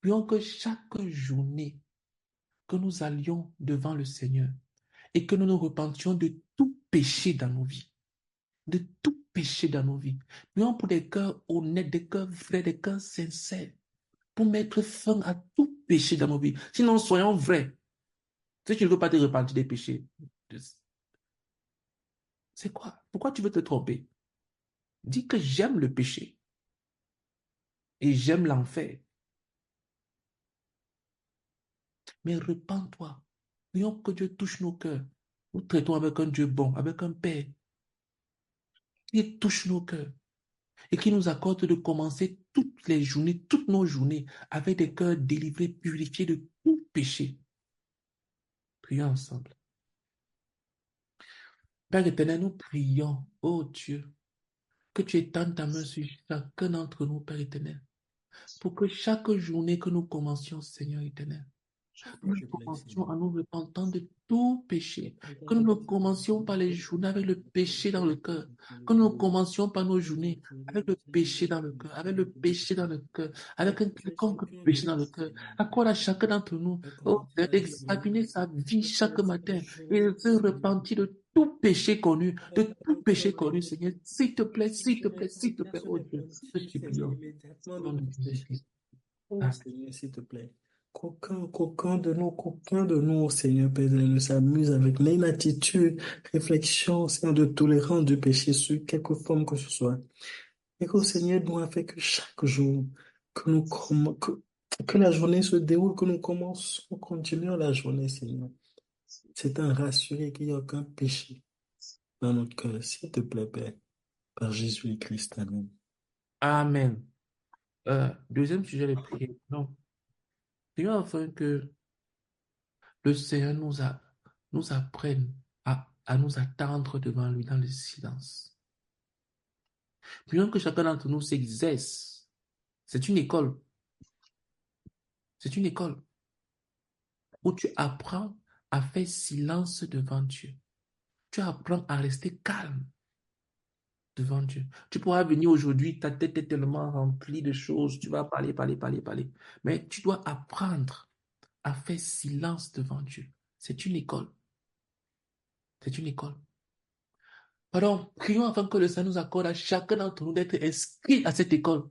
Prions que chaque journée, que nous allions devant le Seigneur et que nous nous repentions de tout péché dans nos vies. De tout péché dans nos vies. Prions pour des cœurs honnêtes, des cœurs vrais, des cœurs sincères, pour mettre fin à tout péché dans nos vies. Sinon, soyons vrais. Si tu ne veux pas te repentir des péchés, c'est quoi? Pourquoi tu veux te tromper? Dis que j'aime le péché et j'aime l'enfer. Mais repens-toi. Prions que Dieu touche nos cœurs. Nous traitons avec un Dieu bon, avec un Père qui touche nos cœurs et qui nous accorde de commencer toutes les journées, toutes nos journées, avec des cœurs délivrés, purifiés de tout péché. Prions ensemble. Père éternel, nous prions, oh Dieu, que tu étendes ta main sur chacun d'entre nous, Père éternel, pour que chaque journée que nous commencions, Seigneur éternel, que nous commencions en nous repentant de tout péché, que nous ne commencions pas les journées avec le péché dans le cœur, que nous ne commencions pas nos journées avec le péché dans le cœur, avec le péché dans le cœur, avec un quelconque péché dans le cœur. Accorde à chacun d'entre nous, oh, d'examiner sa vie chaque matin et de se repentir de tout péché connu, de tout péché connu, Seigneur. S'il te plaît, s'il te plaît, s'il te plaît, oh Dieu, je te supplions. Au nom de Jésus-Christ. Oh Seigneur, s'il te plaît. Qu'aucun de nous, Seigneur Père, ne s'amuse avec l'inaptitude, réflexion, Seigneur, de tolérance du péché sous quelque forme que ce soit. Et qu'au Seigneur nous a fait que chaque jour, que la journée se déroule, que nous commençons, continuons la journée, Seigneur. C'est un rassuré qu'il n'y a aucun péché dans notre cœur, s'il te plaît, Père, par Jésus-Christ. Amen. Amen. Deuxième sujet de prière. Non. Prions afin que le Seigneur nous apprenne à nous attendre devant lui dans le silence. Prions que chacun d'entre nous s'exerce. C'est une école. C'est une école où tu apprends à faire silence devant Dieu. Tu apprends à rester calme devant Dieu. Tu pourras venir aujourd'hui, ta tête est tellement remplie de choses, tu vas parler, parler, parler, parler. Mais tu dois apprendre à faire silence devant Dieu. C'est une école. C'est une école. Pardon, prions afin que le Seigneur nous accorde à chacun d'entre nous d'être inscrit à cette école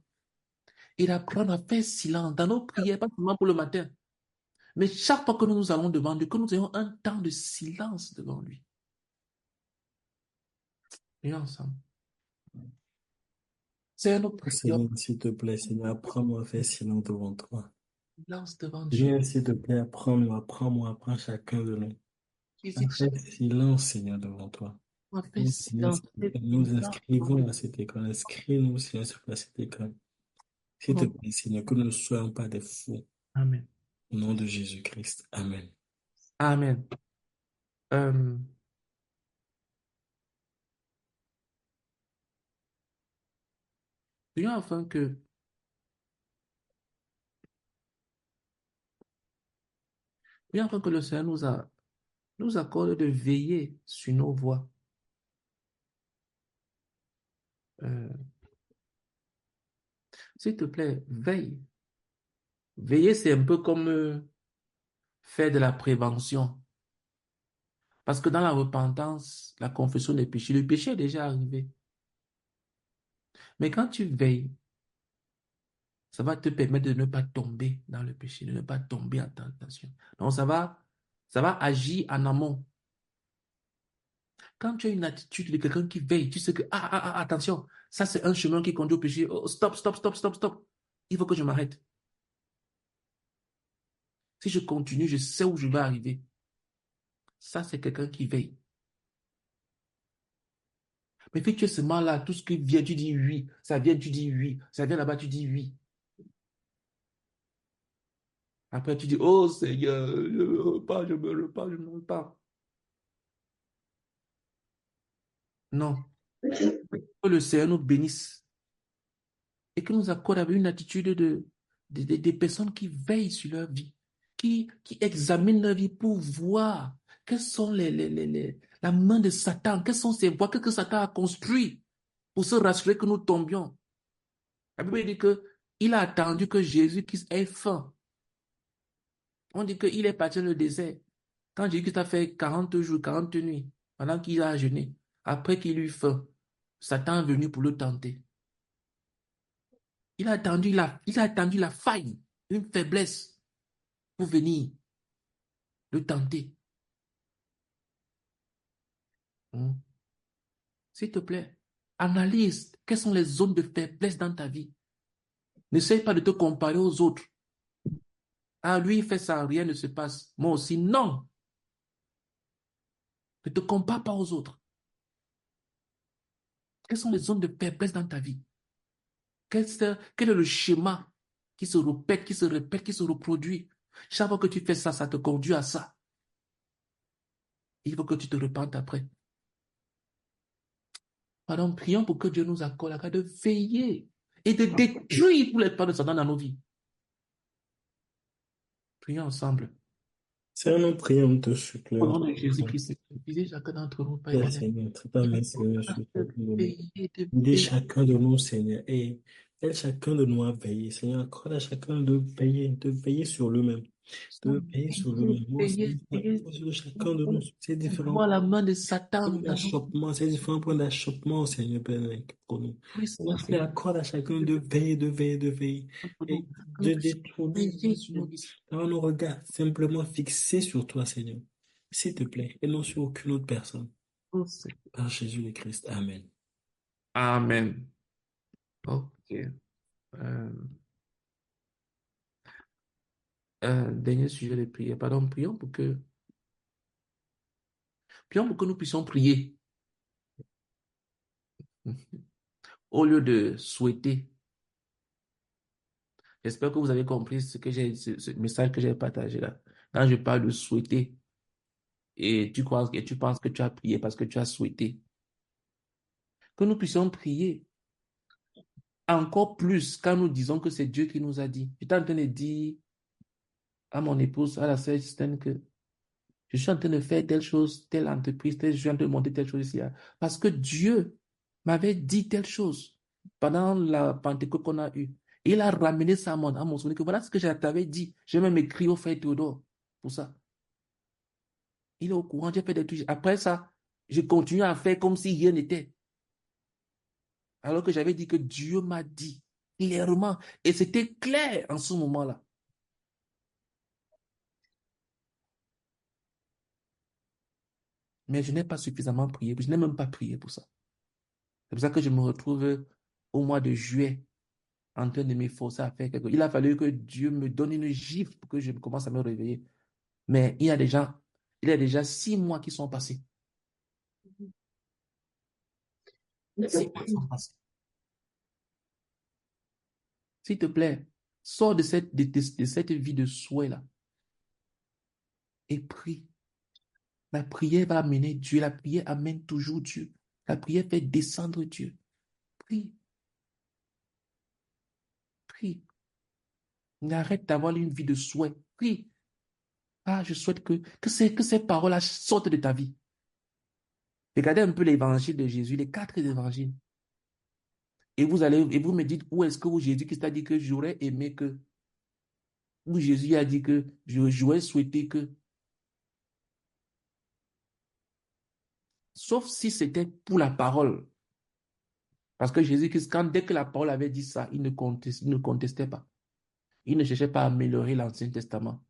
et d'apprendre à faire silence dans nos prières, pas seulement pour le matin, mais chaque fois que nous allons devant Dieu, que nous ayons un temps de silence devant lui. Prions ensemble. Seigneur, nous prions Seigneur, s'il te plaît, Seigneur, apprends-moi à faire silence devant toi. silence devant Dieu. Seigneur, s'il te plaît, apprends chacun de nous. À Visite faire chacun, silence, Seigneur, devant toi. à faire Nous, Seigneur, silence. Fais nous silence devant inscrivons lui. à cette école. Inscris-nous, Seigneur, à cette école. Au S'il te nom- plaît, Seigneur, que nous ne soyons pas des fous. Amen. Au nom de Jésus-Christ. Amen. Amen. Euh, prions afin que, prions afin que le Seigneur nous accorde de veiller sur nos voies. Euh, S'il te plaît, veille. Veiller, c'est un peu comme faire de la prévention. Parce que dans la repentance, la confession des péchés, le péché est déjà arrivé. Mais quand tu veilles, ça va te permettre de ne pas tomber dans le péché, de ne pas tomber en tentation. Donc ça va agir en amont. Quand tu as une attitude de quelqu'un qui veille, tu sais que, attention, ça c'est un chemin qui conduit au péché. Oh, stop, stop, stop, stop, stop. Il faut que je m'arrête. Si je continue, je sais où je vais arriver. Ça, c'est quelqu'un qui veille. Mais si tu es seulement là, tout ce qui vient, tu dis oui. Ça vient, tu dis oui. Ça vient là-bas, tu dis oui. Après, tu dis, oh Seigneur, je me repars, je me repars, je me repars. Non. Que le Seigneur nous bénisse et que nous accorde avec une attitude des personnes qui veillent sur leur vie, qui examinent leur vie pour voir quelles sont la main de Satan, quelles sont ses voies, qu'est-ce que Satan a construit pour se rassurer que nous tombions. La Bible dit que il a attendu que Jésus-Christ ait faim. On dit qu'il est parti dans le désert. Quand Jésus-Christ a fait 40 jours, 40 nuits, pendant qu'il a jeûné, après qu'il eut faim, Satan est venu pour le tenter. Il a attendu la faille, une faiblesse pour venir le tenter. S'il te plaît, analyse quelles sont les zones de faiblesse dans ta vie. N'essaye pas de te comparer aux autres. Ah, lui, il fait ça, rien ne se passe. Moi aussi, non. Ne te compare pas aux autres. Quelles sont les zones de faiblesse dans ta vie? Quel est le schéma qui se répète, qui se répète, qui se reproduit? Chaque fois que tu fais ça, ça te conduit à ça. Il faut que tu te repentes après. Pardon, prions pour que Dieu nous accorde la grâce de veiller et de détruire tous les plans de Satan dans nos vies. Prions ensemble. Seigneur, nous prions, nous te Au supplions. nom de Jésus-Christ, visez chacun d'entre nous, Père Père éternel. Seigneur, très ta main, Seigneur, sur chacun de nous. Veiller, de Aidez veiller. chacun de nous, Seigneur, et aide chacun de nous à veiller. Seigneur, accorde à chacun de veiller sur lui-même, de veiller sur lui-même. Moi, c'est Veiller, différent veiller. sur chacun de nous, c'est différent. Voir la main de Satan Point dans nos d'achoppement, c'est différents points d'achoppement, Seigneur Père, pour nous. vies, Seigneur, Seigneur. accorde à chacun de veiller, de veiller, de veiller, Entre nous, et que nous de puissions détourner veiller sur nos vies. d'avoir nos regards simplement fixés sur toi, Seigneur. S'il te plaît, et non sur aucune autre personne. Oh, Seigneur. Par Jésus le Christ. Amen. Amen. Ok. Dernier sujet de prière. Pardon, prions pour que nous puissions prier au lieu de souhaiter. J'espère que vous avez compris ce message que j'ai partagé là. Quand je parle de souhaiter et tu penses que tu as prié parce que tu as souhaité. Que nous puissions prier encore plus quand nous disons que c'est Dieu qui nous a dit. J'étais en train de dire à mon épouse, à la sœur Justine, que je suis en train de faire telle chose, telle entreprise, je suis en train de monter telle chose ici. Parce que Dieu m'avait dit telle chose pendant la Pentecôte qu'on a eue. Il a ramené ça à mon souvenir, que voilà ce que je t'avais dit. J'ai même écrit au frère Théodore pour ça. Il est au courant, j'ai fait des trucs. Après ça, je continue à faire comme si rien n'était. Alors que j'avais dit que Dieu m'a dit clairement. Et c'était clair en ce moment-là. Mais je n'ai pas suffisamment prié. Je n'ai même pas prié pour ça. C'est pour ça que je me retrouve au mois de juillet en train de m'efforcer à faire quelque chose. Il a fallu que Dieu me donne une gifle pour que je commence à me réveiller. Mais il y a déjà 6 mois qui sont passés. 6 mois qui sont passés. S'il te plaît, sors de cette vie de souhait-là et prie. La prière va amener Dieu. La prière amène toujours Dieu. La prière fait descendre Dieu. Prie. Prie. Arrête d'avoir une vie de souhait. Prie. Ah, je souhaite que ces paroles-là sortent de ta vie. Regardez un peu l'évangile de Jésus, les 4 évangiles. Et vous me dites où est-ce que Jésus-Christ a dit que j'aurais aimé que, où Jésus a dit que j'aurais souhaité que. Sauf si c'était pour la parole. Parce que Jésus-Christ, dès que la parole avait dit ça, il ne contestait pas. Il ne cherchait pas à améliorer l'Ancien Testament.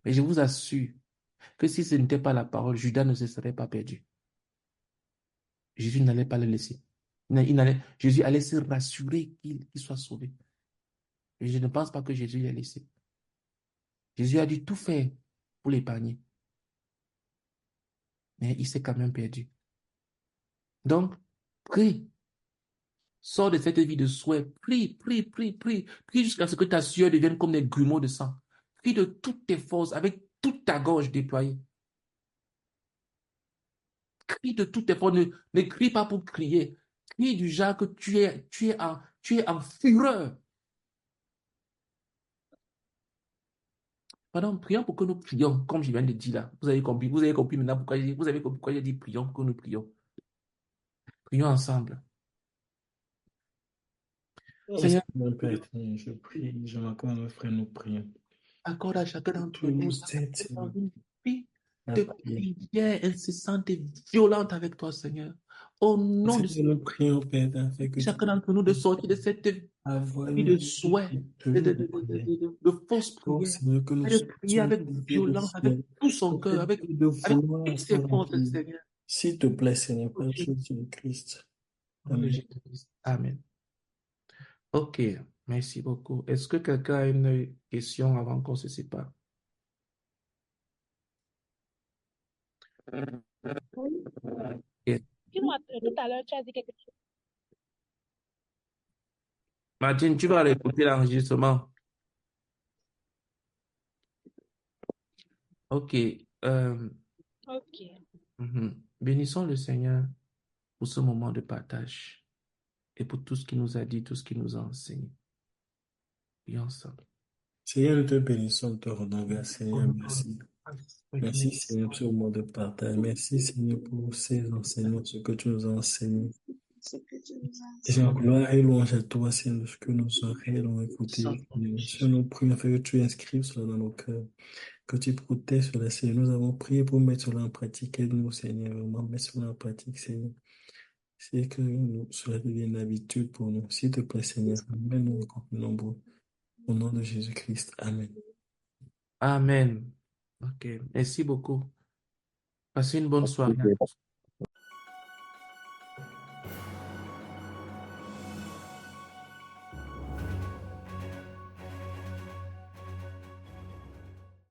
Mais je vous assure que si ce n'était pas la parole, Judas ne se serait pas perdu. Jésus n'allait pas le laisser. Jésus allait se rassurer qu'il soit sauvé. Et je ne pense pas que Jésus l'ait laissé. Jésus a dû tout faire pour l'épargner. Mais il s'est quand même perdu. Donc, prie. Sors de cette vie de souhait. Prie, prie, prie, prie. Prie jusqu'à ce que ta sueur devienne comme des grumeaux de sang. Prie de toutes tes forces, avec toute ta gorge déployée. Crie de toutes tes forces. Ne crie pas pour crier. Crie du genre que tu es en fureur. Pardon, prions pour que nous prions, comme je viens de dire là. Vous avez compris maintenant pourquoi vous avez compris pourquoi j'ai dit prions pour que nous prions. Prions ensemble. Seigneur, Mon Père éternel, je prie, je m'accorde à mes frères, nous prions. accorde à chacun d'entre Tu nous nous aides, Seigneur, une vie à de prier. prière incessante et violente avec toi, Seigneur. Au nom de Seigneur, nous prions, Père, afin que tu chacun d'entre nous de sortir de cette avoir vie une de vie souhait, de prière. de fausse Oh prière, Seigneur, que nous et de prier soyons avec guidés de violence, avec ciel, tout son cœur, afin de avec vouloir toutes ses estar forces, aqui. Seigneur. S'il te plaît, Seigneur, Au Père Jésus-Christ. nom de Amen. Jésus-Christ. Amen. Ok, merci beaucoup. Est-ce que quelqu'un a une question avant qu'on se sépare? Oui. Ok. Dis-moi, tout à l'heure, tu as dit quelque chose. Martine, tu vas aller écouter l'enregistrement. Ok. Ok. Bénissons le Seigneur pour ce moment de partage et pour tout ce qu'il nous a dit, tout ce qu'il nous a enseigné. Prions ensemble. Seigneur, nous te bénissons, nous te rendons grâce, Seigneur, merci. Merci, Seigneur, pour ce moment de partage. Merci, Seigneur, pour ces enseignements, ce que tu nous as enseigné. Seigneur, gloire et louange à toi, Seigneur, ce que nous avons réellement écouté. Seigneur, nous prions afin que tu inscrives cela dans nos cœurs, que tu protèges cela, Seigneur. Nous avons prié pour mettre cela en pratique. Aide-nous, Seigneur, vraiment mettre cela en pratique, Seigneur. C'est que cela devienne l'habitude pour nous. S'il te plaît, Seigneur, amène-nous encore plus nombreux. Au nom de Jésus-Christ. Amen. Amen. Ok, merci beaucoup. Passez une bonne soirée.